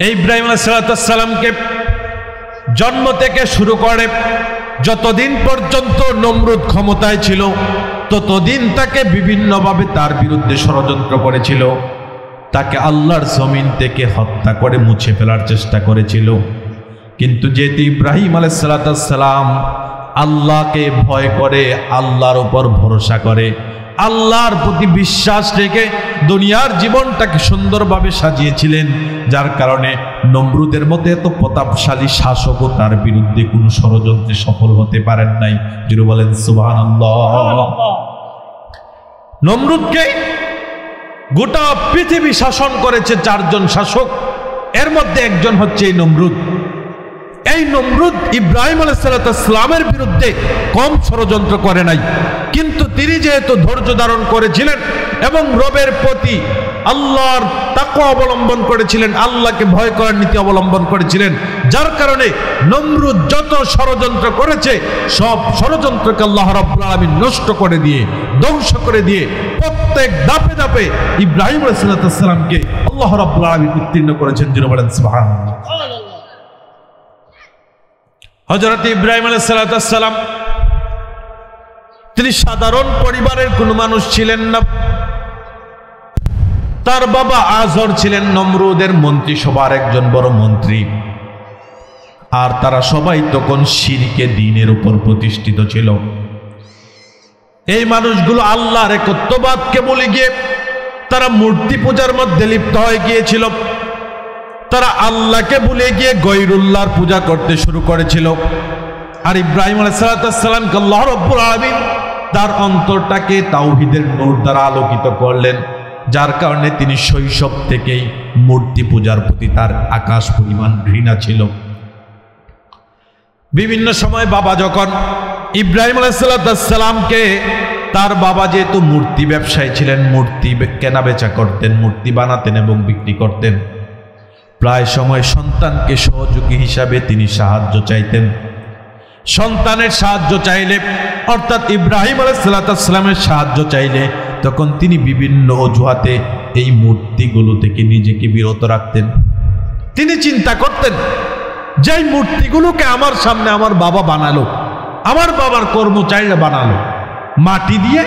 এই ইব্রাহিম আলাইহিস সালামকে জন্ম থেকে শুরু করে যতদিন পর্যন্ত নমরুদ ক্ষমতায় ছিল ততদিন তাকে বিভিন্নভাবে তার বিরুদ্ধে ষড়যন্ত্র করেছিল, তাকে আল্লাহর জমিন থেকে হত্যা করে মুছে ফেলার চেষ্টা করেছিল। কিন্তু যেহেতু ইব্রাহিম আলাইহিস সালাম আল্লাহকে ভয় করে, আল্লাহর উপর ভরসা করে, আল্লাহর প্রতি বিশ্বাস রেখে দুনিয়ার জীবনটাকে সুন্দরভাবে সাজিয়েছিলেন, যার কারণে নমরুদের মতো এত প্রতাপশালী শাসকও তার বিরুদ্ধে কোনো ষড়যন্ত্রে সফল হতে পারেন নাই। যিনি বলেন সুবহানাল্লাহ। নমরুদকে গোটা পৃথিবী শাসন করেছে 4 জন শাসক, এর মধ্যে একজন হচ্ছে এই নমরুদ। এই নমরুদ ইব্রাহিম আলাইহিসসালামের বিরুদ্ধে কম ষড়যন্ত্র করে নাই, কিন্তু তিনি যেহেতু ধৈর্য ধারণ করেছিলেন এবং রবের প্রতি আল্লাহর তাকওয়া অবলম্বন করেছিলেন, আল্লাহকে ভয় করার নীতি অবলম্বন করেছিলেন, যার কারণে নমরুদ যত ষড়যন্ত্র করেছে সব ষড়যন্ত্রকে আল্লাহ রাব্বুল আলামিন নষ্ট করে দিয়ে, ধ্বংস করে দিয়ে প্রত্যেক ধাপে ধাপে ইব্রাহিম আলাইহিসসালামকে আল্লাহ রাব্বুল আলামিন উত্তীর্ণ করেছেন। যিনি বলেন সুবহানাল্লাহ। হযরত ইব্রাহিম আলাইহিসসালাম তিনি সাধারণ পরিবারের কোনো মানুষ ছিলেন না। তার বাবা আজর ছিলেন নমরুদের মন্ত্রিসভার একজন বড় মন্ত্রী, আর তারা সবাই তখন শিরকে দ্বীনের উপর প্রতিষ্ঠিত ছিল। এই মানুষগুলো আল্লাহর একত্ববাদকে বলে গিয়ে তারা মূর্তি পূজার মধ্যে লিপ্ত হয়ে গিয়েছিল। তারা আল্লাহকে ভুলে গিয়ে গৈরুল্লাহর পূজা করতে শুরু করেছিল। আর ইব্রাহিম আলাইহিসসালামকে আল্লাহ রাব্বুল আলামিন তার অন্তরটাকে তাওহীদের নূর দ্বারা আলোকিত করলেন, যার কারণে তিনি শৈশব থেকেই মূর্তি পূজার প্রতি তার আকাশ পরিমাণ ঘৃণা ছিল। বিভিন্ন সময় বাবা যখন ইব্রাহিম আলাইহিসসালামকে, তার বাবা যেহেতু মূর্তি ব্যবসায়ী ছিলেন, মূর্তি কেনা বেচা করতেন, মূর্তি বানাতেন এবং বিক্রি করতেন, প্রায় সময় সন্তানকে সহযোগী হিসাবে তিনি সাহায্য চাইতেন। সন্তানের সাহায্য চাইলে, অর্থাৎ ইব্রাহিম আলাইহিসসালামের সাহায্য চাইলে, তখন তিনি বিভিন্ন অজুহাতে এই মূর্তিগুলো থেকে নিজেকে বিরত রাখতেন। তিনি চিন্তা করতেন যে এই মূর্তিগুলোকে আমার সামনে আমার বাবা বানালো, আমার বাবার কর্মচারীরা বানালো, মাটি দিয়ে,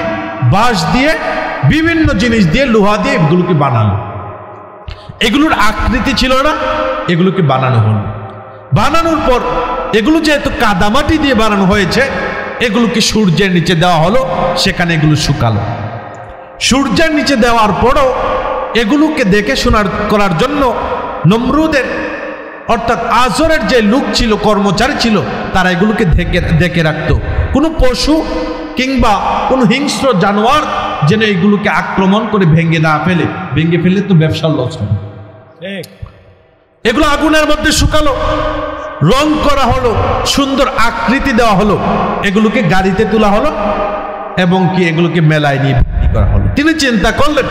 বাঁশ দিয়ে, বিভিন্ন জিনিস দিয়ে, লোহা দিয়ে এগুলোকে বানালো। এগুলোর আকৃতি ছিল না, এগুলোকে বানানো হলো। বানানোর পর এগুলো যেহেতু কাদামাটি দিয়ে বানানো হয়েছে, এগুলোকে সূর্যের নিচে দেওয়া হলো, সেখানে এগুলো শুকালো। সূর্যের নিচে দেওয়ার পরও এগুলোকে দেখে শোনার করার জন্য নমরুদের, অর্থাৎ আজরের যে লোক ছিল, কর্মচারী ছিল, তারা এগুলোকে দেখে রাখত। কোনো পশু কিংবা কোনো হিংস্র জানোয়ার যেন এগুলোকে আক্রমণ করে ভেঙে না ফেলে, ভেঙে ফেললে তো ব্যবসার লস হবে। এগুলো আগুনের মধ্যে শুকালো, রং করা হলো, সুন্দর আকৃতি দেওয়া হলো, এগুলোকে গাড়িতে তোলা হলো এবং কি এগুলোকে মেলায় নিয়ে বিক্রি করা হলো। তিনি চিন্তা করলেন,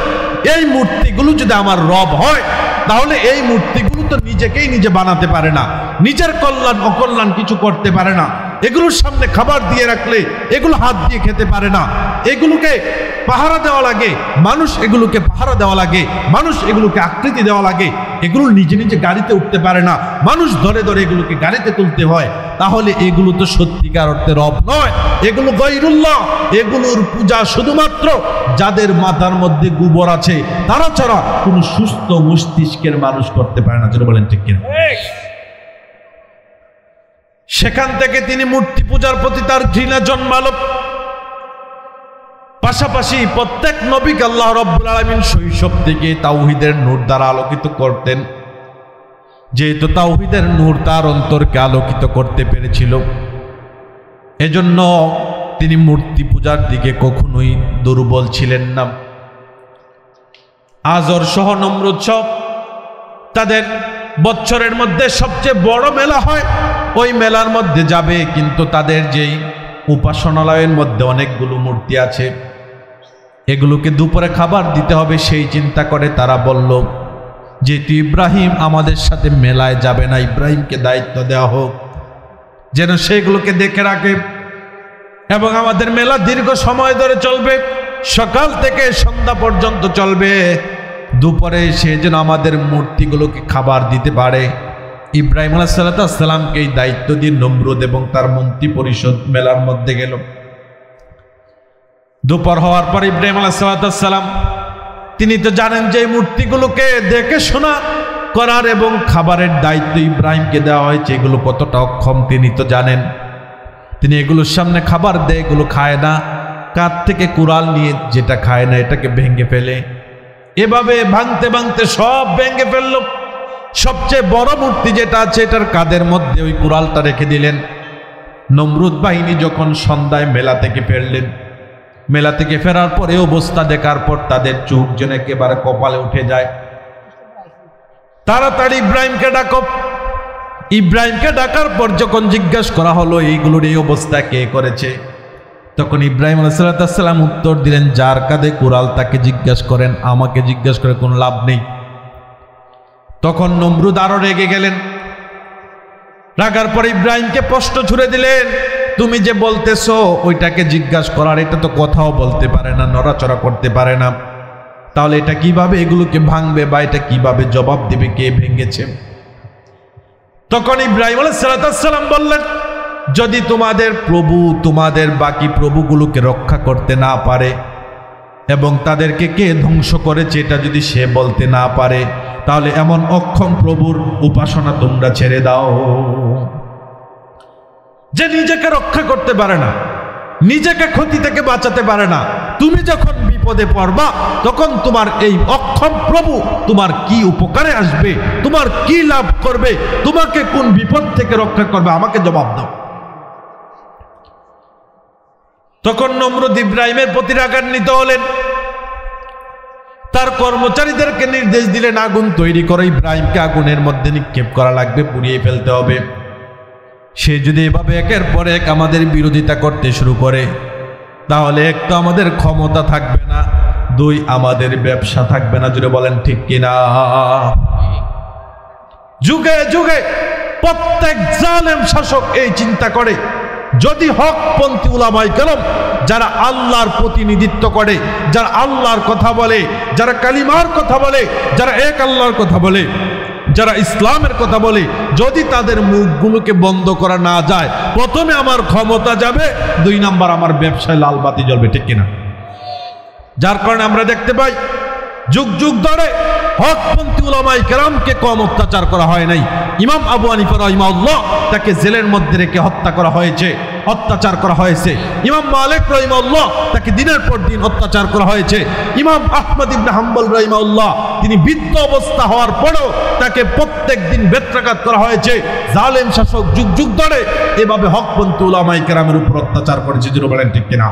এই মূর্তিগুলো যদি আমার রব হয়, তাহলে এই মূর্তিগুলো তো নিজেকেই নিজে বানাতে পারে না, নিজের কল্যাণ অকল্যাণ কিছু করতে পারে না, এগুলোর সামনে খাবার দিয়ে রাখলে এগুলো হাত দিয়ে খেতে পারে না, এগুলোকে পাহারা দেওয়া লাগে, মানুষ এগুলোকে পাহারা দেওয়া লাগে, মানুষ এগুলোকে আকৃতি দেওয়া লাগে, এগুলো নিজে নিজে গাড়িতে উঠতে পারে না, মানুষ ধরে ধরে এগুলোকে গাড়িতে তুলতে হয়, তাহলে এগুলো তো সত্যিকার অর্থে রব নয়, এগুলো গৈরুল্লাহ। এগুলোর পূজা শুধুমাত্র যাদের মাথার মধ্যে গোবর আছে তারা ছাড়া কোনো সুস্থ মস্তিষ্কের মানুষ করতে পারে না। যেটা বলেন ঠিক কিনা? সেখান থেকে তিনি মূর্তি পূজার প্রতি তার ঘৃণা জন্মালো। পাশাপাশি প্রত্যেক নবীকে আল্লাহ রাব্বুল আলামিন শৈশব থেকে তাওহীদের নূর দ্বারা আলোকিত করতেন। যেহেতু তাওহীদের নূর তার অন্তরকে আলোকিত করতে পেরেছিল, এজন্য তিনি মূর্তি পূজার দিকে কখনোই দুর্বল ছিলেন না। আজর সহ নমরুদ সহ তাদের বছরের মধ্যে সবচেয়ে বড় মেলা হয়, ওই মেলার মধ্যে যাবে, কিন্তু তাদের যেই উপাসনালয়ের মধ্যে অনেকগুলো মূর্তি আছে, এগুলোকে দুপুরে খাবার দিতে হবে, সেই চিন্তা করে তারা বলল, যেহেতু ইব্রাহিম আমাদের সাথে মেলায় যাবে না, ইব্রাহিমকে দায়িত্ব দেওয়া হোক যেন সেগুলোকে দেখে রাখে, এবং আমাদের মেলা দীর্ঘ সময় ধরে চলবে, সকাল থেকে সন্ধ্যা পর্যন্ত চলবে, দুপুরে সে যেন আমাদের মূর্তিগুলোকে খাবার দিতে পারে। ইব্রাহিম আলাইহিস সালামকে এই দায়িত্ব দিয়ে নমরুদ এবং তার মন্ত্রী পরিষদ মেলার মধ্যে গেল। দুপুর হওয়ার পর ইব্রাহিম আলাইহিস সালাম তিনি তো জানেন যে এই মূর্তিগুলোকে দেখে শোনা করার এবং খাবারের দায়িত্ব ইব্রাহিমকে দেওয়া হয়েছে, এগুলো কতটা অক্ষম তিনি তো জানেন। তিনি এগুলোর সামনে খাবার দেয়, এগুলো খায় না, কাঁধ থেকে কুড়াল নিয়ে যেটা খায় না এটাকে ভেঙে ফেলে। এভাবে ভাঙতে ভাঙতে সব ভেঙে ফেলল। সবচেয়ে বড় মূর্তি যেটা আছে এটার কাঁধের মধ্যে ওই কুড়ালটা রেখে দিলেন। নমরুদ বাহিনী যখন সন্ধ্যায় মেলা থেকে ফেরলেন, মেলা থেকে ফেরার পরে অবস্থা দেখার পর তাদের চোখ যেন একেবারে কপালে উঠে যায়। তাড়াতাড়ি ইব্রাহিমকে ডাকো। ইব্রাহিমকে ডাকার পর যখন জিজ্ঞাসা করা হলো এইগুলোর এই অবস্থা কে করেছে, তখন ইব্রাহিম আলাইহিস সালাম উত্তর দিলেন, যার কাঁধে কুড়াল তাকে জিজ্ঞাসা করেন, আমাকে জিজ্ঞাসা করে কোনো লাভ নেই। তখন নমরুদ আরো রেগে গেলেন। রাগার পর ইব্রাহিমকে প্রশ্ন ছুড়ে দিলেন, তুমি যে বলতেছো ওইটাকে জিজ্ঞাসা করার, এটা তো কথাও বলতে পারে না, নড়াচড়া করতে পারে না, তাহলে এটা কিভাবে এগুলোকে ভাঙবে বা এটা কিভাবে জবাব দিবে, কে ভেঙেছে? তখন ইব্রাহিম আলাইহিস সালাম বললেন, যদি তোমাদের প্রভু তোমাদের বাকি প্রভুগুলোকে রক্ষা করতে না পারে এবং তাদেরকে কে ধ্বংস করেছে এটা যদি সে বলতে না পারে, তাহলে এমন অক্ষম প্রভুর উপাসনা তোমরা ছেড়ে দাও, যে নিজেকে রক্ষা করতে পারে না, নিজেকে ক্ষতি থেকে বাঁচাতে পারে না। তুমি যখন বিপদে পড়বা তখন তোমার এই অক্ষম প্রভু তোমার কি উপকারে আসবে, তোমার কি লাভ করবে, তোমাকে কোন বিপদ থেকে রক্ষা করবে, আমাকে জবাব দাও। তখন নমরুদ ইব্রাহিমের প্রতি রাগান্বিত হলেন। তার কর্মচারীদেরকে নির্দেশ দিলেন, আগুন তৈরি করে ইব্রাহিমকে আগুনের মধ্যে নিক্ষেপ করা লাগবে, পুড়িয়ে ফেলতে হবে। সে যদি এভাবে একের পর এক আমাদের বিরোধিতা করতে শুরু করে, তাহলে এক তো আমাদের ক্ষমতা থাকবে না, দুই আমাদের ব্যবসা থাকবে না। জুড়ে বলেন ঠিক কিনা? যুগে যুগে প্রত্যেক জালেম শাসক এই চিন্তা করে, যদি হকপন্থী উলামায়ে কেরাম যারা আল্লাহর প্রতিনিধিত্ব করে, যারা আল্লাহর কথা বলে, যারা কালিমার কথা বলে, যারা এক আল্লাহর কথা বলে, যারা ইসলামের কথা বলে, যদি তাদের মুখগুলোকে বন্ধ করা না যায়, প্রথমে আমার ক্ষমতা যাবে, দুই নাম্বার আমার ব্যবসায় লাল বাতি জ্বলবে। ঠিক কিনা? যার কারণে আমরা দেখতে পাই যুগ যুগ ধরে হকপন্থী উলামায়ে কেরামকে কম অত্যাচার করা হয় নাই। ইমাম আবু হানিফা রাহিমাহুল্লাহ তাকে জেলের মধ্যে রেখে হত্যা করা হয়েছে, অত্যাচার করা হয়েছে। ইমাম মালিক রাহিমাহুল্লাহ তাকে দিনের পর দিন অত্যাচার করা হয়েছে। ইমাম আহমদ ইবনে হাম্বল রাহিমাহুল্লাহ তিনি বৃদ্ধ অবস্থা হওয়ার পরেও তাকে প্রত্যেক দিন বেত্রাঘাত করা হয়েছে। জালেম শাসক যুগ যুগ ধরে এভাবে হকপন্থী উলামায়ে কেরামের উপর অত্যাচার করেছে। যেটা বলেন ঠিক কিনা?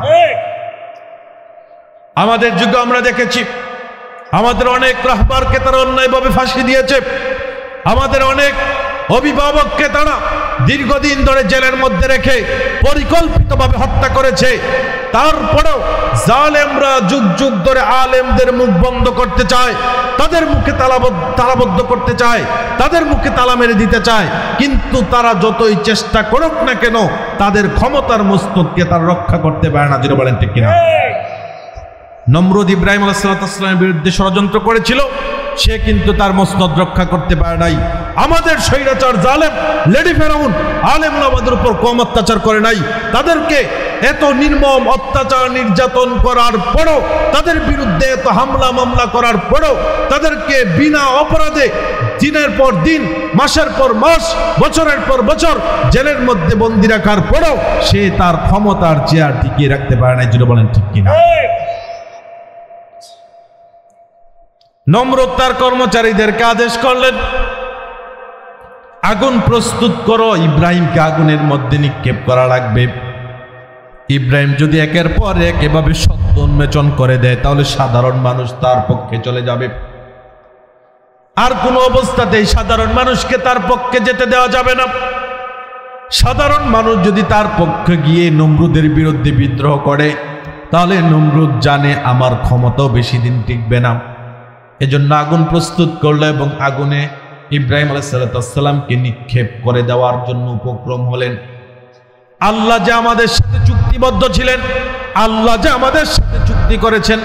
আমাদের যুগে আমরা দেখেছি আমাদের অনেক রাহবারকে তারা অন্যায়ভাবে ফাঁসি দিয়েছে, আমাদের অনেক অভিভাবককে তারা দীর্ঘদিন ধরে জেলের মধ্যে রেখে পরিকল্পিতভাবে হত্যা করেছে। তারপরেও জালেমরা যুগ যুগ ধরে আলেমদের মুখ বন্ধ করতে চায়, তাদের মুখে তালাবদ্ধ করতে চায়, তাদের মুখে তালা মেরে দিতে চায়। কিন্তু তারা যতই চেষ্টা করুক না কেন, তাদের ক্ষমতার মস্তককে তারা রক্ষা করতে পারে না। যেটা বলেন ঠিক কিনা? নমরুদ ইব্রাহিম আলাইহিস সালামের বিরুদ্ধে ষড়যন্ত্র করেছিল, সে কিন্তু তার মসনদ রক্ষা করতে পারে নাই। আমাদের স্বৈরাচার জালেম লেডি ফেরাউন আলেম ওলামাদের উপর কম অত্যাচার করে নাই। তাদেরকে এত নির্মম অত্যাচার নির্যাতন করার পরও, তাদের বিরুদ্ধে এত হামলা মামলা করার পরও, তাদেরকে বিনা অপরাধে দিনের পর দিন, মাসের পর মাস, বছরের পর বছর জেলের মধ্যে বন্দী রাখার পরও সে তার ক্ষমতার চেয়ার টিকিয়ে রাখতে পারে নাই। যেটা বলেন ঠিক কিনা? নমরুদ তার কর্মচারীদেরকে আদেশ করলেন, আগুন প্রস্তুত করো, ইব্রাহিমকে আগুনের মধ্যে নিক্ষেপ করা লাগবে। ইব্রাহিম যদি একের পর এক এভাবে সত্য উন্মোচন করে দেয়, তাহলে সাধারণ মানুষ তার পক্ষে চলে যাবে। আর কোনো অবস্থাতেই সাধারণ মানুষকে তার পক্ষে যেতে দেওয়া যাবে না। সাধারণ মানুষ যদি তার পক্ষে গিয়ে নমরুদের বিরুদ্ধে বিদ্রোহ করে, তাহলে নমরুদ জানে আমার ক্ষমতাও বেশি দিন টিকবে না। এজন্য আগুন প্রস্তুত করলো এবং আগুনে ইব্রাহিম আলাইহিস সালামকে নিক্ষেপ করে দেওয়ার জন্য উপক্রম হলেন। আল্লাহ যে আমাদের সাথে চুক্তিবদ্ধ ছিলেন, আল্লাহ যে আমাদের সাথে চুক্তি করেছেন,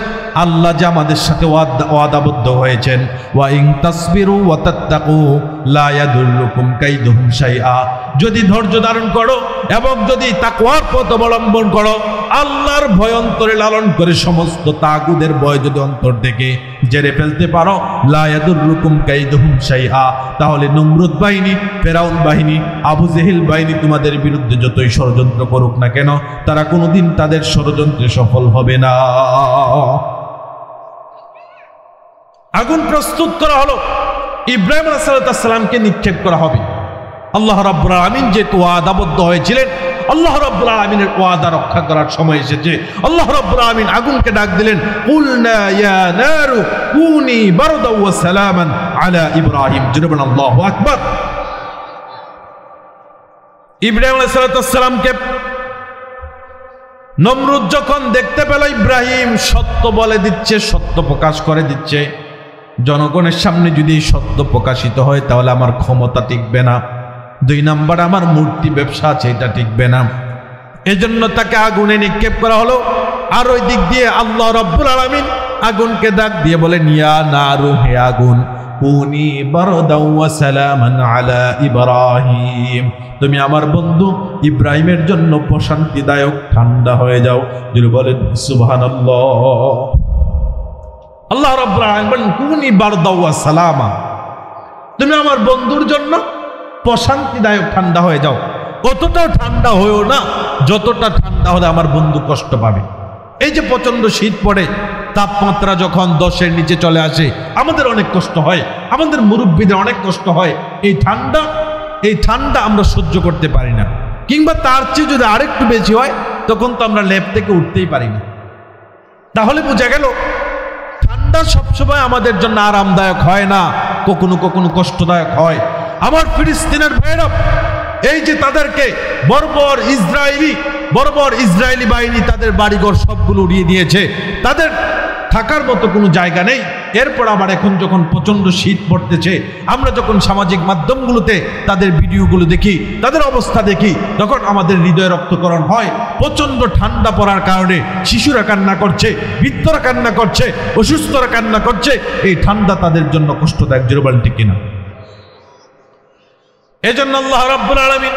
আল্লাহ যে আমাদের সাথে ওয়াদাবদ্ধ হয়েছেন, ওয়া ইন তাসবিরু ওয়া তাত্তাকু লা ইয়াদুররুকুম কাইদুহুম শাইআ, যদি ধৈর্য ধারণ করো এবং যদি তাকওয়ার পথ অবলম্বন করো, আল্লাহর ভয় অন্তরে লালন করে সমস্ত তাগুদের ভয় যদি অন্তর থেকে জেরে ফেলতে পারো, লা ইয়াদুররুকুম কাইদুহুম শাইআ, তাহলে নমরুদ বাহিনী, ফেরাউন বাহিনী, আবু জেহেল বাহিনী তোমাদের বিরুদ্ধে যতই ষড়যন্ত্র করুক না কেন, তারা কোনোদিন তাদের ষড়যন্ত্রে সফল হবে না। আগুন প্রস্তুত করা হলো, ইব্রাহিম আলাইহিস সালামকে নিক্ষেপ করা হবে। আল্লাহ রাব্বুল আলামিন যেহেতু ওয়াদাবদ্ধ হয়েছিলেন, আল্লাহ রাব্বুল আলামিনের ওয়াদা রক্ষা করার সময় এসেছে। আল্লাহ রাব্বুল আলামিন আগুনকে ডাক দিলেন, কুলনা ইয়া নারু কুনি বারদাও ওয়া সালামান আলা ইব্রাহিম। জোরে বলুন আল্লাহু আকবার। ইব্রাহিম আলাইহিস সালামকে নমরুদ যখন দেখতে পেল ইব্রাহিম সত্য বলে দিচ্ছে, সত্য প্রকাশ করে দিচ্ছে, জনগণের সামনে যদি সত্য প্রকাশিত হয় তাহলে আমার ক্ষমতা টিকবে না, 2 নাম্বার আমার মূর্তি ব্যবসা আছে, এটা টিকবে না। এজন্য তাকে আগুনে নিক্ষেপ করা হলো। আর ওই দিক দিয়ে আল্লাহ রাব্বুল আলামিন আগুনকে ডাক দিয়ে বলেন, ইয়া নারু, হে আগুন, কুনি বারদাও ওয়া সালামান আলা ইব্রাহিম, তুমি আমার বন্ধু ইব্রাহিমের জন্য প্রশান্তিদায়ক ঠান্ডা হয়ে যাও। যিনি বলেন সুবহানাল্লাহ। আল্লাহ রাব্বুল আলামিন বলেন, কুনি বারদাও ওয়া সালামা, তুমি আমার বন্ধুর জন্য প্রশান্তিদায়ক ঠান্ডা হয়ে যাও। অতটাও ঠান্ডা হয়েও না যতটা ঠান্ডা হলে আমার বন্ধু কষ্ট পাবে। এই যে প্রচন্ড শীত পড়ে, তাপমাত্রা যখন 10-এর নিচে চলে আসে, আমাদের অনেক কষ্ট হয়, আমাদের মুরব্বীদের অনেক কষ্ট হয়। এই ঠান্ডা আমরা সহ্য করতে পারি না, কিংবা তার চেয়ে যদি আরেকটু বেশি হয় তখন তো আমরা লেপ থেকে উঠতেই পারি না। তাহলে বোঝা গেল ঠান্ডা সবসময় আমাদের জন্য আরামদায়ক হয় না, কখনো কখনো কষ্টদায়ক হয়। আমার ফিলিস্তিনের ভাইরা, এই যে তাদেরকে বর্বর ইসরায়েলি বাহিনী তাদের বাড়িঘর সবগুলো উড়িয়ে দিয়েছে, তাদের থাকার মতো কোনো জায়গা নেই। এরপর আবার এখন যখন প্রচন্ড শীত পড়তেছে, আমরা যখন সামাজিক মাধ্যমগুলোতে তাদের ভিডিওগুলো দেখি, তাদের অবস্থা দেখি, তখন আমাদের হৃদয় রক্তকরণ হয়। প্রচন্ড ঠান্ডা পড়ার কারণে শিশুরা কান্না করছে, বৃদ্ধরা কান্না করছে, অসুস্থরা কান্না করছে। এই ঠান্ডা তাদের জন্য কষ্টদায়ক। জোরে বলেন ঠিক কিনা? এজন্য আল্লাহ রাব্বুল আলামিন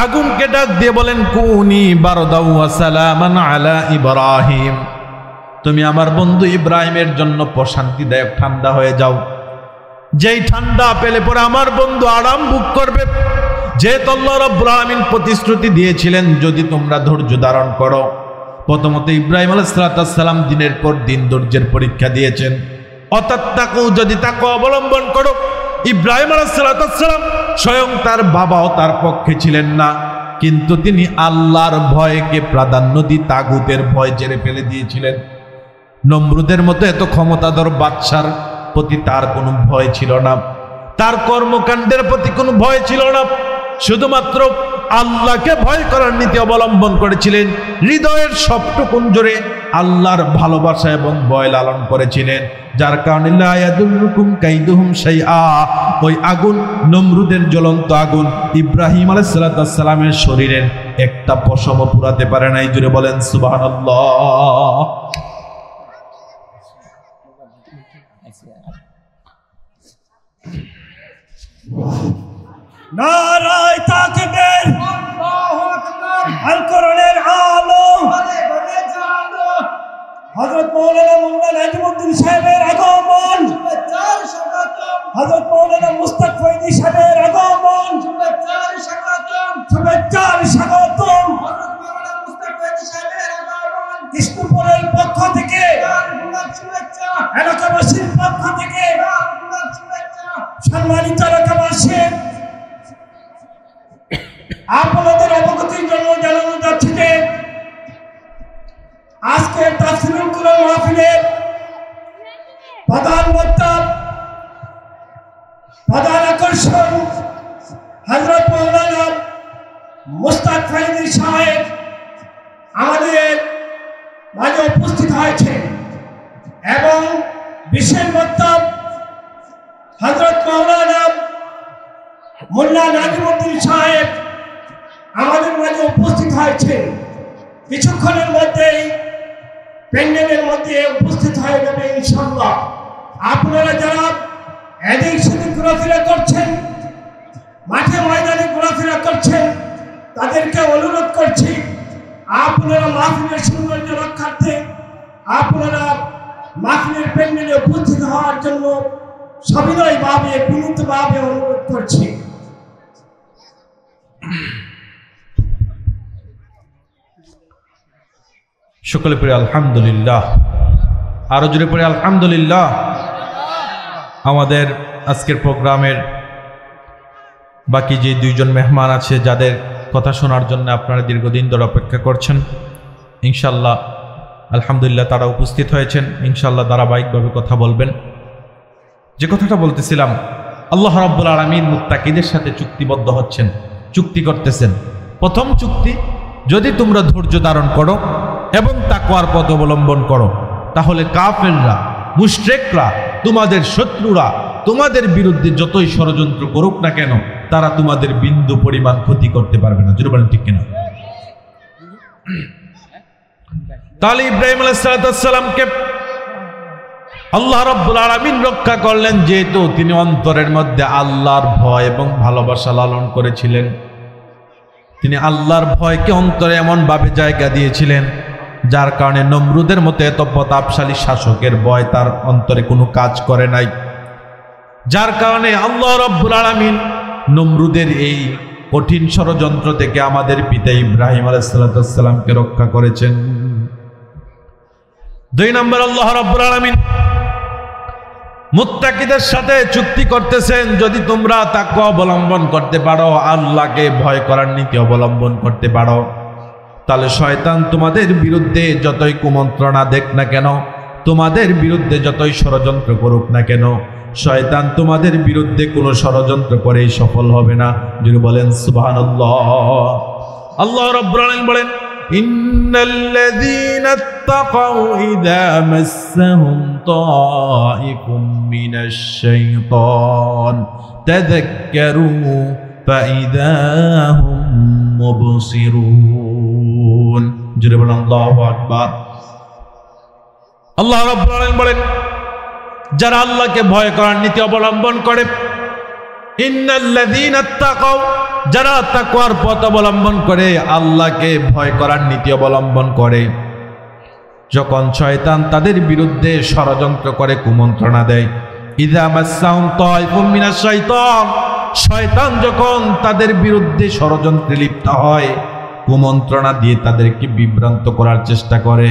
আগুনকে ডাক দিয়ে বলেন, কুনি বারদাও ওয়া সালামান আলা ইব্রাহিম, তুমি আমার বন্ধু ইব্রাহিমের জন্য প্রশান্তিদায়ক ঠান্ডা হয়ে যাও। যেই ঠান্ডা পেলে পরে আমার বন্ধু আরাম ভোগ করবে। যেহেতু আল্লাহ রাব্বুল আলামিন প্রতিশ্রুতি দিয়েছিলেন, যদি তোমরা ধৈর্য ধারণ করো। প্রথমত ইব্রাহিম আলাইহিস সালাম দিনের পর দিন ধৈর্যের পরীক্ষা দিয়েছেন। অতাত্তাকু, যদি তাকওয়া অবলম্বন করো। ইব্রাহিম আলাইহিস সালাম স্বয়ং তার বাবাও তার পক্ষে ছিলেন না, কিন্তু তিনি আল্লাহর ভয়কে প্রাধান্য দিয়ে তাগুতের ভয় জেরে ফেলে দিয়েছিলেন। নমরুদের মতো এত ক্ষমতাধর বাদশার প্রতি তার কোনো ভয় ছিল না, তার কর্মকাণ্ডের প্রতি কোনো ভয় ছিল না। শুধুমাত্র আল্লাহকে ভয় করার নীতি অবলম্বন করেছিলেন। হৃদয়ের সবটুকুন জুড়ে আল্লাহর ভালোবাসা এবং ভয় লালন করেছিলেন, যার কারণে লা ইয়াদুররুকুম কাইদুহুম শাইআ, ওই আগুন, নমরুদের জ্বলন্ত আগুন ইব্রাহিম আলাইহিস সালামের শরীরের একটা পশমও পুরাতে পারে নাই। জুড়ে বলেন সুবহানাল্লাহ। নারায়ে তাকবীর, আল্লাহু আকবার, আল কোরআনের আলো, হযরত মাওলানা মোল্লা নাজিমউদ্দিন সাহেবের আগমন, হযরত মাওলানা মুস্তাক ফয়জি সাহেবের আগমন, শুভেচ্ছার স্বাগতম, হযরত মাওলানা মুস্তাক ফয়জি সাহেবের আগমন, কৃষ্ণপুরের পক্ষ থেকে শুভেচ্ছা, এলাকাবাসীর পক্ষ থেকে শুভেচ্ছা। সম্মানিত এলাকাবাসী, আপনাদের অবগতির জন্য জানানো যাচ্ছে যে আজকে তাফসীরুল কুরআন মাহফিলের প্রধান বক্তা, প্রধান আকর্ষণ হযরত মাওলানা মুস্তাক ফয়জি সাহেব আমাদের মাঝে উপস্থিত হয়েছে এবং বিশেষ বক্তা হযরত মাওলানা মোল্লা নাজিমউদ্দিন সাহেব আমাদের মাঝে উপস্থিত হয়েছে। কিছুক্ষণের মধ্যেই প্যান্ডেলের মধ্যে উপস্থিত হয়ে যাবে ইনশাআল্লাহ। আপনারা যারা এদিক সেদিক ঘোরাফেরা করছেন, মাঠে ময়দানে ঘোরাফেরা করছেন, তাদেরকে অনুরোধ করছি আপনারা মাহফিলের সৌন্দর্য রক্ষার্থে আপনারা মাহফিলের প্যান্ডেলে উপস্থিত হওয়ার জন্য সবিনয়ভাবে বিনীতভাবে অনুরোধ করছি। সকলে পড়ে আলহামদুলিল্লাহ, আরো জোরে পড়ে আলহামদুলিল্লাহ। আমাদের আজকের প্রোগ্রামের বাকি যে দুইজন মেহমান আছে, যাদের কথা শোনার জন্য আপনারা দীর্ঘদিন ধরে অপেক্ষা করছেন, ইনশাল্লাহ আলহামদুলিল্লাহ তারা উপস্থিত হয়েছেন। ইনশাল্লাহ ধারাবাহিকভাবে কথা বলবেন। যে কথাটা বলতেছিলাম, আল্লাহ রাব্বুল আলামিন মুত্তাকিদের সাথে চুক্তিবদ্ধ হচ্ছেন, চুক্তি করতেছেন। প্রথম চুক্তি, যদি তোমরা ধৈর্য ধারণ করো এবং তাকওয়ার পথ অবলম্বন করো, তাহলে কাফেররা, মুশরিকরা, তোমাদের শত্রুরা তোমাদের বিরুদ্ধে যতই ষড়যন্ত্র করুক না কেন, তারা তোমাদের বিন্দু পরিমাণ ক্ষতি করতে পারবে না। জোরে বলেন ঠিক কিনা? তাহলে ইব্রাহিম আলাইহিস সালামকে আল্লাহ রাব্বুল আলামিন রক্ষা করলেন, যেহেতু তিনি অন্তরের মধ্যে আল্লাহর ভয় এবং ভালোবাসা লালন করেছিলেন। তিনি আল্লাহর ভয়কে অন্তরে এমন ভাবে জায়গা দিয়েছিলেন, যার কারণে নমরুদের মতো এত প্রতাপশালী শাসকের ভয় তার অন্তরে কোনো কাজ করে নাই। যার কারণে আল্লাহ রাব্বুল আলামিন নমরুদের এই কঠিন ষড়যন্ত্র থেকে আমাদের পিতা ইব্রাহিম আলাইহিস সালামকে রক্ষা করেছেন। 2 নম্বর, আল্লাহ রাব্বুল আলামিন মুত্তাকিদের সাথে চুক্তি করতেছেন, যদি তোমরা তাকওয়া অবলম্বন করতে পারো, আল্লাহকে ভয় করার নীতি অবলম্বন করতে পারো, তাহলে শয়তান তোমাদের বিরুদ্ধে যতই কুমন্ত্রণা দেখ না কেন, তোমাদের বিরুদ্ধে যতই ষড়যন্ত্র করুক না কেন, শয়তান তোমাদের বিরুদ্ধে কোনো ষড়যন্ত্র করেই সফল হবে না। যদি বলেন সুবহানাল্লাহ। আল্লাহ রাব্বুল আলামিন বলেন, ইন্নাল্লাযীনা ইত্তাকাউ ইযা মাসসাহুম তাইফুম মিনাশ শাইতান তাযাক্কারু ফাইযা হুম মুবসিরুন। জোরে বলেন আল্লাহু আকবার। আল্লাহ রাব্বুল আলামিন বলেন, যারা আল্লাহকে ভয় করার নীতি অবলম্বন করে, ইন্নাল্লাযীনা ইত্তাকাউ, যারা তাকওয়ার পথ অবলম্বন করে, আল্লাহকে ভয় করার নীতি অবলম্বন করে, যখন শয়তান তাদের বিরুদ্ধে ষড়যন্ত্র করে, কুমন্ত্রণা দেয়, ইযা মাসসাহুম তাইফুম মিনাশ শাইতান, শয়তান যখন তাদের বিরুদ্ধে ষড়যন্ত্রে লিপ্ত হয়, কুমন্ত্রণা দিয়ে তাদেরকে বিভ্রান্ত করার চেষ্টা করে,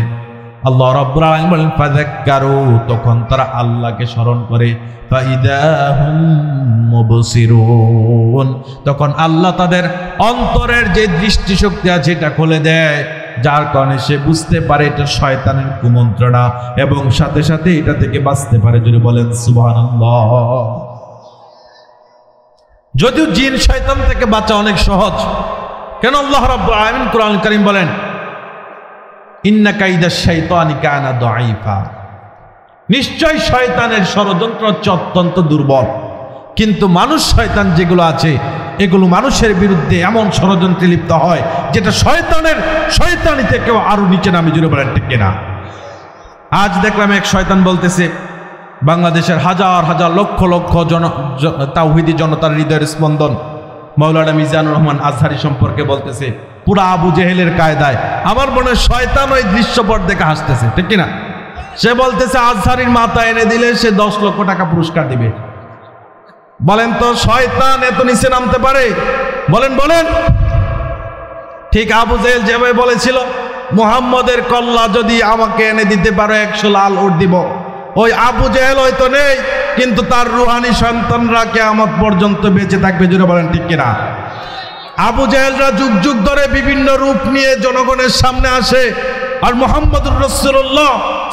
আল্লাহ রাব্বুল আলামিন বলেন ফাযাক্কারু, তখন তারা আল্লাহকে স্মরণ করে, ফাইযা হুম মুবসিরুন, তখন আল্লাহ তাদের অন্তরের যে দৃষ্টিশক্তি আছে এটা খুলে দেয়, যার কারণে সে বুঝতে পারে এটা শয়তানের কুমন্ত্রণা এবং সাথে সাথে এটা থেকে বাঁচতে পারে। যদি বলেন সুবহানাল্লাহ। যদিও জিন শয়তান থেকে বাঁচা অনেক সহজ, কেন আল্লাহ রাব্বুল আলামিন কোরআন কারীম বলেন, ইন্না কাইদাশ শাইতানি কানা দাঈফা, নিশ্চয় শয়তানের ষড়যন্ত্র হচ্ছে অত্যন্ত দুর্বল। কিন্তু মানুষ শয়তান যেগুলো আছে, এগুলো মানুষের বিরুদ্ধে এমন ষড়যন্ত্রে লিপ্ত হয় যেটা শয়তানের শয়তানি থেকেও আরো নিচে নামে। জুড়ে বলেন ঠিক কিনা? আজ দেখলাম এক শয়তান বলতেছে, বাংলাদেশের হাজার হাজার লক্ষ লক্ষ তাওহীদি জনতার হৃদয়ের স্পন্দন মাওলানা মিজানুর রহমান আজহারি সম্পর্কে বলতেছে, পুরা আবু জেহেলের কায়দায়। আমার মনে হয় শয়তান ওই দৃশ্যপট দেখে হাসতেছে, ঠিক কিনা? সে বলতেছে আজহারির মাথা এনে দিলে সে 10 লক্ষ টাকা পুরস্কার দিবে। বলেন তো, শয়তান এত নিচে নামতে পারে? বলেন বলেন। ঠিক আবু জেহেল যেভাবে বলেছিল, মুহাম্মদের কল্লা যদি আমাকে এনে দিতে পারো 100 লাল উট দিব, ওই আবু জেহেল হয়তো নেই, কিন্তু তার রুহানি সন্তানরা কিয়ামত পর্যন্ত বেঁচে থাকবে। জুড়ে বলেন ঠিক কিনা? আবু জেহেলরা যুগ যুগ ধরে বিভিন্ন রূপ নিয়ে জনগণের সামনে আসে, আর মুহাম্মদুর রাসূলুল্লাহ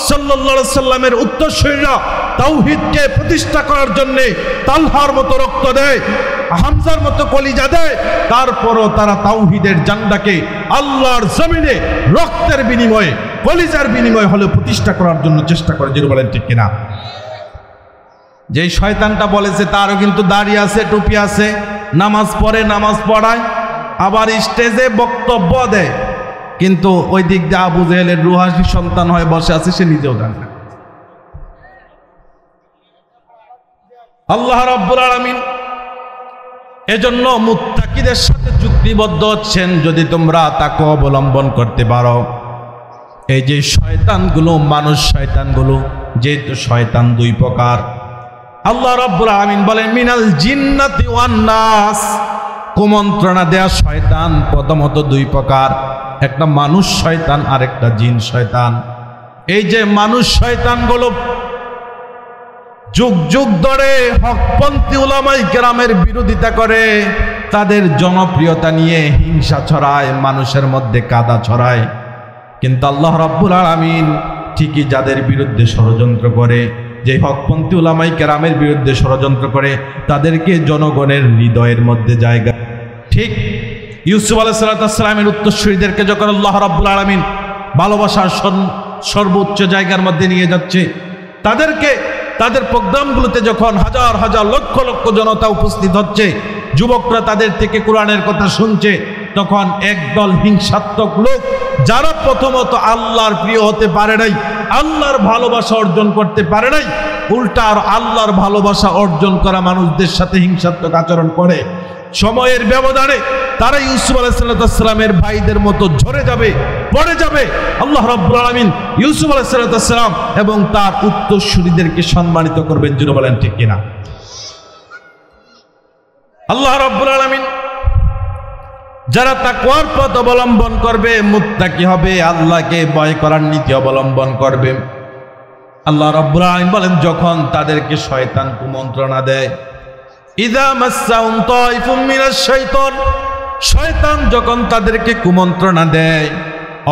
সাল্লাল্লাহু আলাইহি সাল্লামের উত্তরসূরিরা তাওহীদকে প্রতিষ্ঠা করার জন্য তালহার মতো রক্ত দেয়, হামজার মতো কলিজা দেয়, তারপরও তারা তাওহীদের ঝান্ডাকে আল্লাহর জমিনে রক্তের বিনিময়ে, কলিজার বিনিময়ে হলে প্রতিষ্ঠা করার জন্য চেষ্টা করে। জোরে বলেন ঠিক কিনা? যেই শয়তানটা বলেছে তারও কিন্তু দাড়ি আছে, টুপি আছে, নামাজ পড়ে, নামাজ পড়ায়, আবার স্টেজে বক্তব্য দেয়, কিন্তু ওই দিক দিয়ে আবু জেহেলের রুহানি সন্তান হয়ে বসে আছে, সে নিজেও জানে না। আল্লাহ রাব্বুল আলামিন এজন্য মুত্তাকিদের সাথে চুক্তিবদ্ধ হচ্ছেন, যদি তোমরা তাকে অবলম্বন করতে পারো। এই যে শয়তানগুলো, মানুষ শয়তানগুলো যেহেতু শয়তান দুই প্রকার। আল্লাহ রাব্বুল আলামিন বলেন মিনাল জিন্নাতি ওয়ান নাস, কুমন্ত্রণা দেয়া শয়তান প্রথমত দুই প্রকার, একটা মানুষ শয়তান আর একটা জিন শয়তান। এই যে মানুষ শয়তানগুলো যুগ যুগ ধরে হকপন্থী উলামায়ে কেরামের বিরোধিতা করে, তাদের জনপ্রিয়তা নিয়ে হিংসা ছড়ায়, মানুষের মধ্যে কাদা ছড়ায়। কিন্তু আল্লাহ রাব্বুল আলামিন ঠিকই যাদের বিরুদ্ধে ষড়যন্ত্র করে, যে হকপন্থী উলামায়ে কেরামের বিরুদ্ধে ষড়যন্ত্র করে, তাদেরকে জনগণের হৃদয়ের মধ্যে জায়গা। ঠিক ইউসুফ আলাইহিস সালামের উত্তরসূরিদেরকে যখন আল্লাহ রাব্বুল আলামিন ভালোবাসার সর্বোচ্চ জায়গার মধ্যে নিয়ে যাচ্ছে, তাদেরকে তাদের প্রোগ্রামগুলোতে যখন হাজার হাজার লক্ষ লক্ষ জনতা উপস্থিত হচ্ছে, যুবকরা তাদের থেকে কোরআনের কথা শুনছে, তখন একদল হিংসাত্মক লোক যারা প্রথমত আল্লাহর প্রিয় হতে পারে নাই, আল্লাহর ভালোবাসা অর্জন করতে পারে নাই, উল্টা আর আল্লাহর ভালোবাসা অর্জন করা মানুষদের সাথে হিংসাত্মক আচরণ করে, সময়ের ব্যবধানে তারা ইউসুফ আলাইহিস সালামের ভাইদের মতো ঝরে যাবে, পড়ে যাবে। আল্লাহ রাব্বুল আলামিন ইউসুফ আলাইহিস সালাম এবং তার উত্তরসূরিদেরকে সম্মানিত করবেন, যিনি বলেন ঠিক কিনা। আল্লাহ রাব্বুল আলামিন যারা তাকওয়ার পথ অবলম্বন করবে, মুত্তাকি হবে, আল্লাহকে ভয় করার নীতি অবলম্বন করবে, আল্লাহ রাব্বুল আলামিন বলেন যখন তাদেরকে শয়তান কুমন্ত্রণা দেয়, ইযা মাসসাহুম তাইফুম মিনাশ শাইতান, শয়তান যখন তাদেরকে কুমন্ত্রণা দেয়,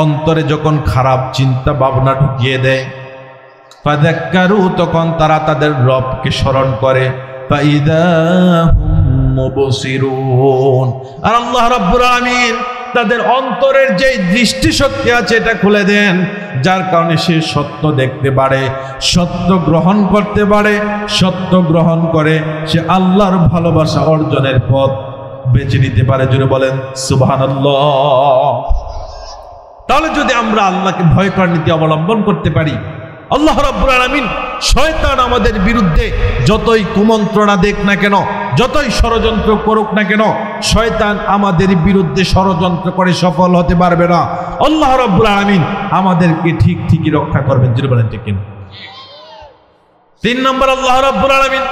অন্তরে যখন খারাপ চিন্তা ভাবনা ঢুকিয়ে দেয়, ফাযাক্কারু, তখন তারা তাদের রবকে স্মরণ করে, ফাইযা হুম মুবসিরুন, আর আল্লাহ রাব্বুল আলামিন তাদের অন্তরের যে দৃষ্টিশক্তি আছে এটা খুলে দেন, যার কারণে সে সত্য দেখতে পারে, সত্য গ্রহণ করতে পারে, সত্য গ্রহণ করে সে আল্লাহর ভালোবাসা অর্জনের পথ বেছে নিতে পারে। জোরে বলেন সুবহানাল্লাহ। তাহলে যদি আমরা আল্লাহকে ভয় করার নীতি অবলম্বন করতে পারি, আল্লাহ রাব্বুল আলামিন শয়তান আমাদের বিরুদ্ধে যতই কুমন্ত্রণা দেখ না কেন, যতই ষড়যন্ত্র করুক না কেন, শয়তান আমাদের বিরুদ্ধে ষড়যন্ত্র করে সফল হতে পারবে না। আল্লাহ রাব্বুল আলামিন আমাদেরকে ঠিকই রক্ষা করবেন, যিনি বলেন ঠিক কিনা। 3 নম্বর, আল্লাহ রাব্বুল আলামিন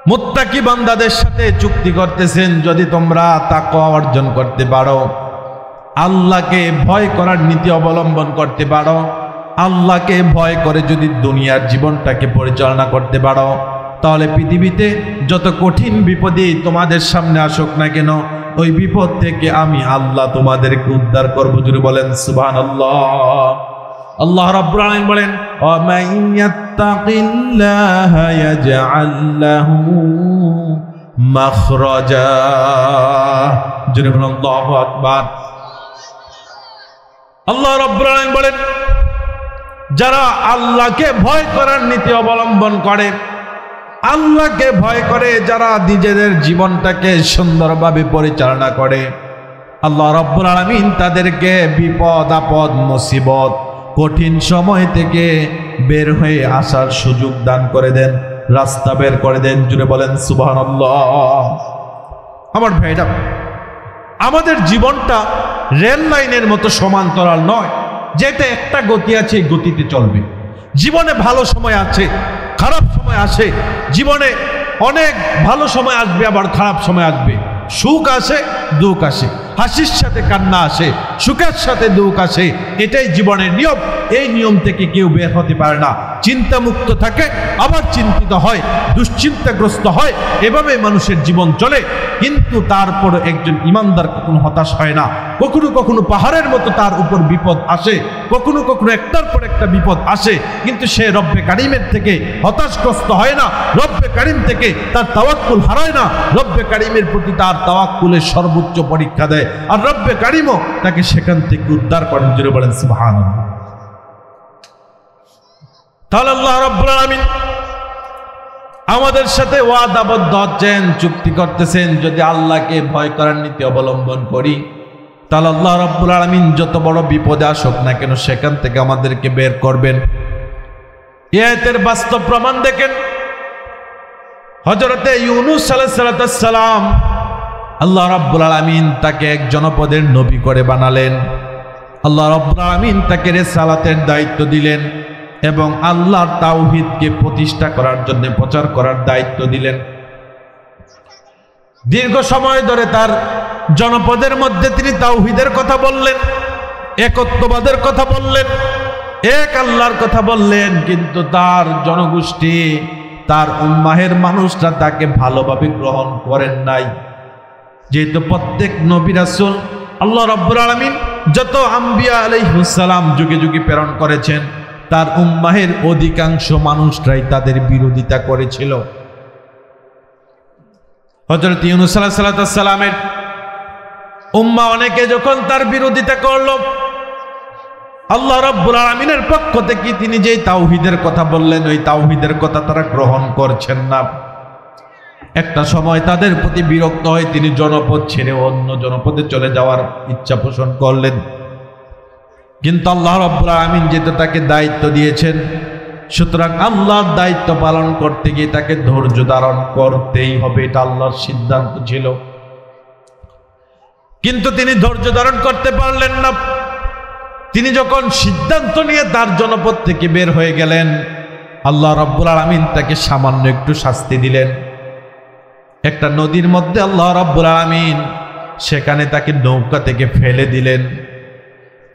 মুত্তাকি বান্দাদের সাথে চুক্তি করতেছেন, যদি তোমরা তাকওয়া অর্জন করতে পারো, আল্লাহকে ভয় করার নীতি অবলম্বন করতে পারো, আল্লাহকে ভয় করে যদি দুনিয়ার জীবনটাকে পরিচালনা করতে পারো, তাহলে পৃথিবীতে যত কঠিন বিপদই তোমাদের সামনে আসুক না কেন, ওই বিপদ থেকে আমি আল্লাহ তোমাদেরকে উদ্ধার করব। জোরে বলেন সুবহানাল্লাহ। আল্লাহ রাব্বুল আলামিন বলেন, ওয়া মাইয়াত্তাকিল্লাহা ইয়াজআল লাহু মাখরাজা। জোরে বলেন আল্লাহু আকবার। আল্লাহ রাব্বুল আলামিন বলেন, যারা আল্লাহকে ভয় করার নীতি অবলম্বন করে, আল্লাহকে ভয় করে, যারা নিজেদের জীবনটাকে সুন্দরভাবে পরিচালনা করে, আল্লাহ রাব্বুল আলামিন তাদেরকে বিপদ আপদ মুসিবত কঠিন সময় থেকে বের হয়ে আসার সুযোগ দান করে দেন, রাস্তা বের করে দেন। জুড়ে বলেন সুবহানাল্লাহ। আমার ভাইরা, আমাদের জীবনটা রেল লাইনের মতো সমান্তরাল নয়, যেটা একটা গতি আছে, এই গতিতে চলবে। জীবনে ভালো সময় আছে, খারাপ সময় আসে, জীবনে অনেক ভালো সময় আসবে, আবার খারাপ সময় আসবে, সুখ আসে, দুঃখ আসে, হাসির সাথে কান্না আসে, সুখের সাথে দুঃখ আসে, এটাই জীবনের নিয়ম। এই নিয়ম থেকে কেউ বের হতে পারে না। চিন্তামুক্ত থাকে, আবার চিন্তিত হয়, দুশ্চিন্তাগ্রস্ত হয়, এভাবে মানুষের জীবন চলে। কিন্তু তারপর একজন ইমানদার কখনো হতাশ হয় না। কখনো কখনো পাহাড়ের মতো তার উপর বিপদ আসে, কখনো কখনো একটার পর একটা বিপদ আসে, কিন্তু সে রব্বে কারিমের থেকে হতাশগ্রস্ত হয় না, রব্বে কারিম থেকে তার তাওয়াক্কুল হারায় না, রব্বে কারিমের প্রতি তার তাওয়াক্কুলের সর্বোচ্চ পরীক্ষা দেয়, আর রব্বে কারিমও তাকে সেখান থেকে উদ্ধার করেন। জোরে বলেন সুবহানাল্লাহ। তাহলে আল্লাহ রাব্বুল আলামিন আমাদের সাথে ওয়াদাবদ্ধ হচ্ছেন, চুক্তি করতেছেন, যদি আল্লাহকে ভয় করার নীতি অবলম্বন করি, তাহলে আল্লাহ রাব্বুল আলামিন যত বড় বিপদে আসুক না কেন সেখান থেকে আমাদেরকে বের করবেন। এই আয়াতের বাস্তব প্রমাণ দেখেন। হযরতে ইউনূস আলাইহিস সালাম, আল্লাহ রাব্বুল আলামিন তাকে এক জনপদের নবী করে বানালেন। আল্লাহ রাব্বুল আলামিন তাকে রিসালাতের দায়িত্ব দিলেন। এবং আল্লাহর তাওহীদকে প্রতিষ্ঠা করার জন্য প্রচার করার দায়িত্ব দিলেন। দীর্ঘ সময় ধরে তার জনপদের মধ্যে তিনি তাওহীদের কথা বললেন, একত্ববাদের কথা বললেন, এক আল্লাহর কথা বললেন, কিন্তু তার জনগোষ্ঠী, তার উম্মাহের মানুষরা তাকে ভালোভাবে গ্রহণ করেন নাই। যেহেতু প্রত্যেক নবী রাসূল আল্লাহ রাব্বুল আলামিন যত আম্বিয়া আলাইহিস সালাম যুগে যুগে প্রেরণ করেছেন, তার উম্মাহের অধিকাংশ মানুষরাই তাদের বিরোধিতা করেছিল। হযরত ইউনূস আলাইহিস সালামের উম্মাহ অনেকে যখন তার বিরোধিতা করল, আল্লাহ রাব্বুল আলামিনের পক্ষ থেকে তিনি যেই তাওহীদের কথা বললেন, ওই তাওহীদের কথা তারা গ্রহণ করছেন না। একটা সময় তাদের প্রতি বিরক্ত হয়ে তিনি জনপদ ছেড়ে অন্য জনপদে চলে যাওয়ার ইচ্ছা পোষণ করলেন। কিন্তু আল্লাহ রাব্বুল আলামিন যেহেতু তাকে দায়িত্ব দিয়েছেন, সুতরাং আল্লাহর দায়িত্ব পালন করতে গিয়ে তাকে ধৈর্য ধারণ করতেই হবে, এটা আল্লাহর সিদ্ধান্ত ছিল। কিন্তু তিনি ধৈর্য ধারণ করতে পারলেন না। তিনি যখন সিদ্ধান্ত নিয়ে তার জনপদ থেকে বের হয়ে গেলেন, আল্লাহ রাব্বুল আলামিন তাকে সামান্য একটু শাস্তি দিলেন। একটা নদীর মধ্যে আল্লাহ রাব্বুল আলামিন সেখানে তাকে নৌকা থেকে ফেলে দিলেন।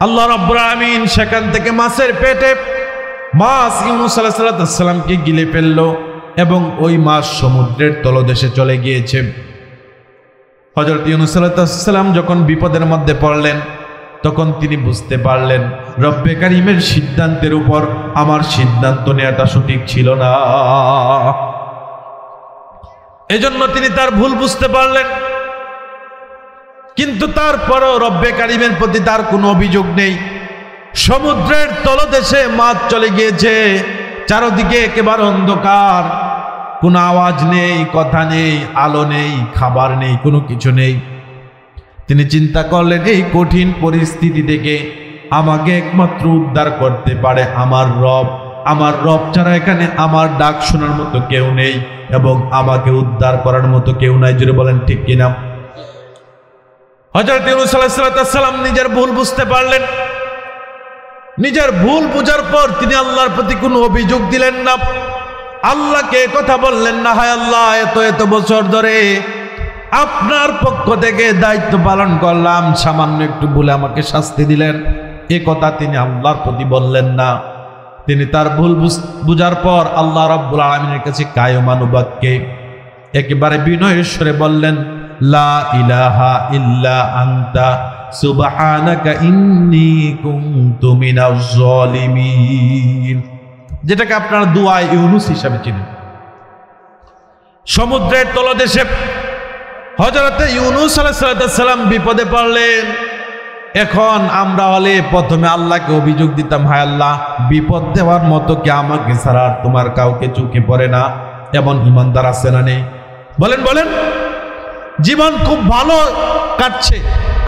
আল্লাহ রাব্বুল আলামিন সেখান থেকে মাছের পেটে মাছ ইউনূস আলাইহিস সালামকে গিলে ফেলল এবং ওই মাছ সমুদ্রের তলদেশে চলে গিয়েছে। হযরত ইউনূস আলাইহিস সালাম যখন বিপদের মধ্যে পড়লেন, তখন তিনি বুঝতে পারলেন রব্বে কারীমের সিদ্ধান্তের উপর আমার সিদ্ধান্ত নেওয়াটা সঠিক ছিল না। এজন্য তিনি তার ভুল বুঝতে পারলেন। কিন্তু তারপরও রব্বে কারীমের প্রতি তার কোনো অভিযোগ নেই। সমুদ্রের তলদেশে মাছ চলে গিয়েছে, চারদিকে একেবারে অন্ধকার, কোনো আওয়াজ নেই, কথা নেই, আলো নেই, খাবার নেই, কোনো কিছু নেই। তিনি চিন্তা করলেন এই কঠিন পরিস্থিতি থেকে আমাকে একমাত্র উদ্ধার করতে পারে আমার রব। আমার রব ছাড়া এখানে আমার ডাক শোনার মতো কেউ নেই এবং আমাকে উদ্ধার করার মতো কেউ নাই। জোরে বলেন ঠিক কিনা? হযরত ইউনূস আলাইহিস সালাম নিজের ভুল বুঝতে পারলেন। নিজের ভুল বুঝার পর তিনি আল্লাহর প্রতি কোনো অভিযোগ দিলেন না, আল্লাহকে কথা বললেন না, হায় আল্লাহ, এত বছর ধরে আপনার পক্ষ থেকে দায়িত্ব পালন করলাম, সামান্য একটু ভুলে আমাকে শাস্তি দিলেন। এ কথা তিনি আল্লাহর প্রতি বললেন না। তিনি তার ভুল বুঝার পর আল্লাহ রাব্বুল আলামিনের কাছে কায়মানুবাক্যে একেবারে বিনয়ের স্বরে বললেন, লা ইলাহা ইল্লা আনতা সুবহানাকা ইন্নী কুনতু মিনাজ জালিমিন, যেটাকে আপনারা দুআ ইউনূস হিসাবে চিনেন। সমুদ্রের তলদেশে হযরত ইউনূস আলাইহিস সালাম বিপদে পড়লেন। এখন আমরা হলে প্রথমে আল্লাহকে অভিযোগ দিতাম, হায় আল্লাহ, বিপদ দেওয়ার মতো কি আমাকে ছাড়া আর তোমার কাউকে চোখে পড়ে না? এমন ইমানদার আছে না নেই? বলেন বলেন। জীবন খুব ভালো কাটছে,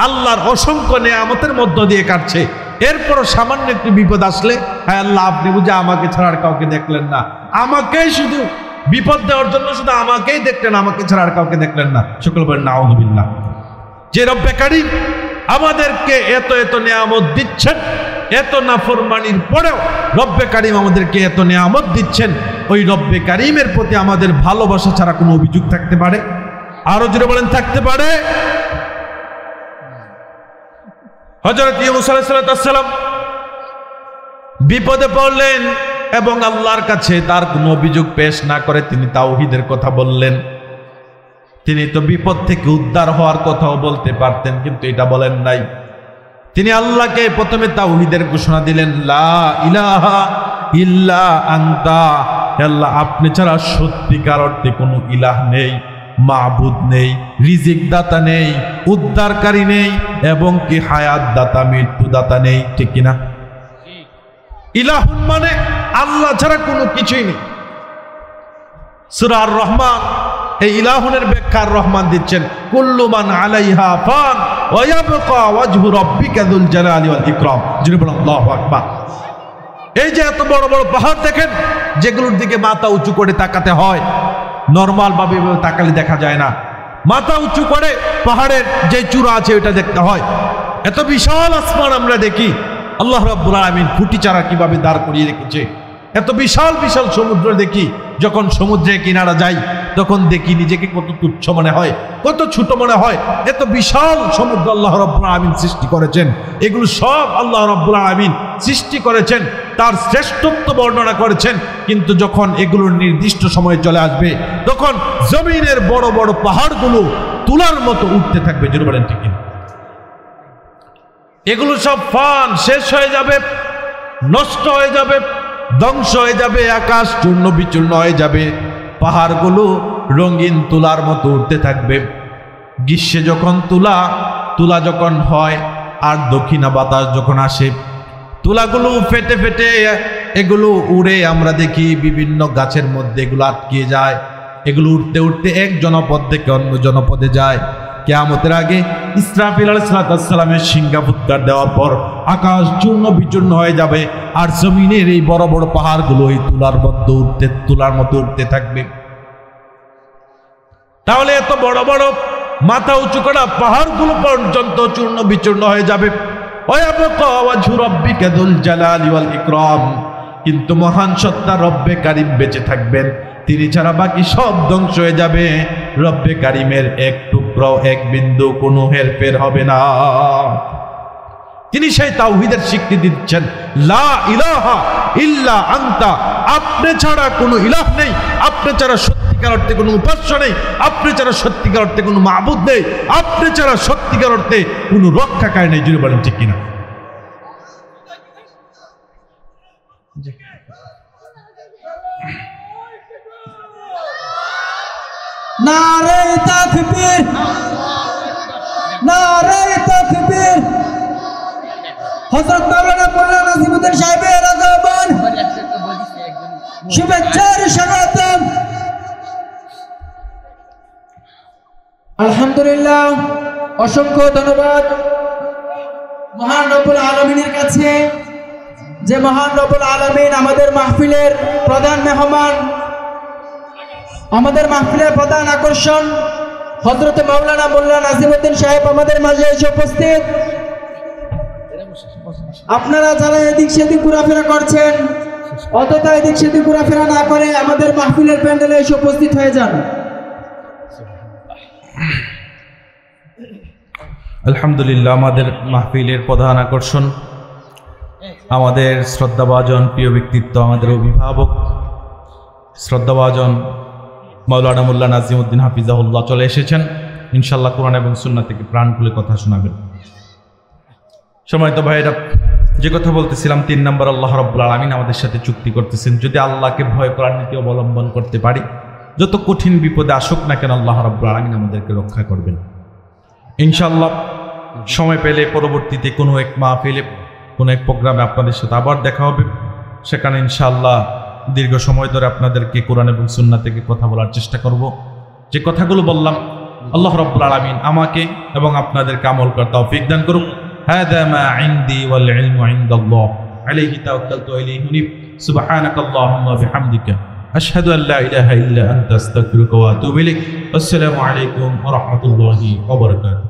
আল্লাহর অসংখ্য নেয়ামতের মধ্য দিয়ে কাটছে, এরপরও সামান্য একটু বিপদ আসলে হায় আল্লাহ, আপনি বুঝে আমাকে ছাড়া আর কাউকে দেখলেন না, আমাকেই শুধু বিপদ দেওয়ার জন্য শুধু আমাকেই দেখলেন, আমাকে ছাড়া আর কাউকে দেখলেন না। সকল বলেন নাউযুবিল্লাহ। যে রব্বে কারীম আমাদেরকে এত নেয়ামত দিচ্ছেন, এত নাফরমানির পরেও রব্বে কারীম আমাদেরকে এত নেয়ামত দিচ্ছেন, ওই রব্বে কারীমের প্রতি আমাদের ভালোবাসা ছাড়া কোনো অভিযোগ থাকতে পারে? আরো জোরে বলেন, থাকতে পারে? হযরত ইউনূস আলাইহিস সালাম বিপদে পড়লেন এবং আল্লাহর কাছে তার কোনো অভিযোগ পেশ না করে তিনি তাওহীদের কথা বললেন। তিনি তো বিপদ থেকে উদ্ধার হওয়ার কথাও বলতে পারতেন, কিন্তু এটা বলেন নাই। তিনি আল্লাহকে প্রথমে তাওহীদের ঘোষণা দিলেন, লা ইলাহা ইল্লা আনতা, আল্লাহ, আপনি ছাড়া সত্যিকার অর্থে কোনো ইলাহ নেই, মাবুদ নেই, রিজিক দাতা নেই, উদ্ধারকারী নেই, এবং কি হায়াত দাতা, মৃত্যু দাতা নেই। ঠিক কিনা? ইলাহুন মানে আল্লাহ ছাড়া কোনো কিছুই নেই। সূরা আর রহমান এই ইলাহুনের ব্যাখ্যা রহমান দিচ্ছেন, কুল্লু মান আলাইহা ফান ওয়া ইয়াবকা ওয়াজহু রাব্বিকা যুল জালালি ওয়াল ইকরাম। যিনি বলেন আল্লাহু আকবার। এই যে এত বড় বড় পাহাড় দেখেন, যেগুলোর দিকে মাথা উঁচু করে তাকাতে হয়, নরমাল ভাবে তাকালে দেখা যায় না, মাথা উঁচু করে পাহাড়ের যে চূড়া আছে ওটা দেখতে হয়। এত বিশাল আসমান আমরা দেখি, আল্লাহ রাব্বুল আলামিন খুঁটি চারা কিভাবে দাঁড় করিয়ে রেখেছে, এত বিশাল বিশাল সমুদ্র দেখি, যখন সমুদ্রে কিনারা যাই তখন দেখি নিজেকে কত তুচ্ছ মনে হয়, কত ছোট মনে হয়। এত বিশাল সমুদ্র আল্লাহ রাব্বুল আলামিন সৃষ্টি করেছেন, এগুলো সব আল্লাহ রাব্বুল আলামিন সৃষ্টি করেছেন, তার শ্রেষ্ঠত্ব বর্ণনা করেছেন। কিন্তু যখন এগুলোর নির্দিষ্ট সময় চলে আসবে, তখন জমিনের বড় বড় পাহাড়গুলো তুলার মতো উঠতে থাকবে। জোরে বলেন ঠিক কিনা? এগুলো সব ফান শেষ হয়ে যাবে, নষ্ট হয়ে যাবে, ধ্বংস হয়ে যাবে, আকাশ চূর্ণ বিচূর্ণ হয়ে যাবে, পাহাড়গুলো রঙিন তুলার মতো উঠতে থাকবে। গ্রীষ্মে যখন তুলা যখন হয় আর দক্ষিণা বাতাস যখন আসে, তুলাগুলো ফেটে ফেটে এগুলো উড়ে আমরা দেখি বিভিন্ন গাছের মধ্যে এগুলো আটকে যায়। এগুলো উঠতে উঠতে এক জনপদ থেকে অন্য জনপদে যায়। কিয়ামতের আগে ইসরাফিল আলাইহিস সালামের সিংহা ফুৎকার দেওয়ার পর আকাশ চূর্ণ বিচূর্ণ হয়ে যাবে, আর জমিনের এই বড় বড় পাহাড়গুলো এই তুলার মতো উঠতে থাকবে। তাহলে এত বড় বড় মাথা উঁচু করা পাহাড়গুলো পর্যন্ত চূর্ণ বিচূর্ণ হয়ে যাবে। ওয়ায়াবকা ওয়াজহু রাব্বিকা যুল জালালি ওয়াল ইকরাম, কিন্তু মহান সত্তা রব্বে কারীম বেঁচে থাকবেন, তিনি ছাড়া বাকি সব ধ্বংস হয়ে যাবে। রব্বে কারীমের এক টুকরো এক বিন্দু কোনো হেরফের হবে না। তিনি সেই তাওহীদের স্বীকৃতি দিচ্ছেন, লা ইলাহা ইল্লা আনতা, আপনি ছাড়া কোনো ইলাহ নেই, আপনি ছাড়া সত্যিকার অর্থে কোনো উপাস্য নেই, আপনি ছাড়া সত্যিকার অর্থে কোনো মাবুদ নেই, আপনি ছাড়া সত্যিকার অর্থে কোনো রক্ষাকারী নেই। জুড়ে বলেন ঠিক কিনা? নারে তাকবীর, নারে তাকবীর। হযরত মাওলানা মোল্লা নাজিমউদ্দিন সাহেবের আগমন, শুভেচ্ছার স্বাগতম। আলহামদুলিল্লাহ, অসংখ্য ধন্যবাদ মহান রব্বুল আলামিনের কাছে, যে মহান রব্বুল আলামিন আমাদের মাহফিলের প্রধান মেহমান, আমাদের মাহফিলের প্রধান আকর্ষণ হযরত মাওলানা মোল্লা নাজিমউদ্দিন সাহেব আমাদের মাঝে এসে উপস্থিত। আপনারা যারা এদিক সেদিক ঘোরাফেরা করছেন, অতটা এদিক সেদিক ঘোরাফেরা না করে আমাদের মাহফিলের প্যান্ডেলে এসে উপস্থিত হয়ে যান। আলহামদুলিল্লাহ, আমাদের মাহফিলের প্রধান আকর্ষণ আমাদের শ্রদ্ধাভাজন প্রিয় ব্যক্তিত্ব, আমাদের অভিভাবক শ্রদ্ধাভাজন মাওলানা মোল্লা নাজিমউদ্দিন হাফিজাহুল্লাহ চলে এসেছেন। ইনশাআল্লাহ কোরআন এবং সুন্নাহ থেকে প্রাণ খুলে কথা শোনাবেন। সম্মানিত ভাইরা, যে কথা বলতেছিলাম, 3 নম্বর আল্লাহ রাব্বুল আলামিন আমাদের সাথে চুক্তি করতেছেন, যদি আল্লাহকে ভয় করার নীতি অবলম্বন করতে পারি, যত কঠিন বিপদে আসুক না কেন আল্লাহ রাব্বুল আলামিন আমাদেরকে রক্ষা করবেন ইনশাআল্লাহ। সময় পেলে পরবর্তীতে কোনো এক মাহফিলে, কোনো এক প্রোগ্রামে আপনাদের সাথে আবার দেখা হবে। সেখানে ইনশাআল্লাহ দীর্ঘ সময় ধরে আপনাদেরকে কোরআন এবং সুন্নাহ থেকে কথা বলার চেষ্টা করব। যে কথাগুলো বললাম আল্লাহ রাব্বুল আলামিন আমাকে এবং আপনাদেরকে আমল করার তৌফিক দান করুক। হাদা মা ইনদি ওয়াল ইলমু ইনদাল্লাহ, আলাইহি তাওয়াক্কালতু ওয়া ইলাইহি উনীব। সুবহানাকাল্লাহুম্মা ওয়া বিহামদিকা, আশহাদু আল লা ইলাহা ইল্লা আনতা, আস্তাগফিরুকা ওয়া আতুবু ইলাইক। আসসালামু আলাইকুম ওয়া রাহমাতুল্লাহি ওয়া বারাকাতুহু।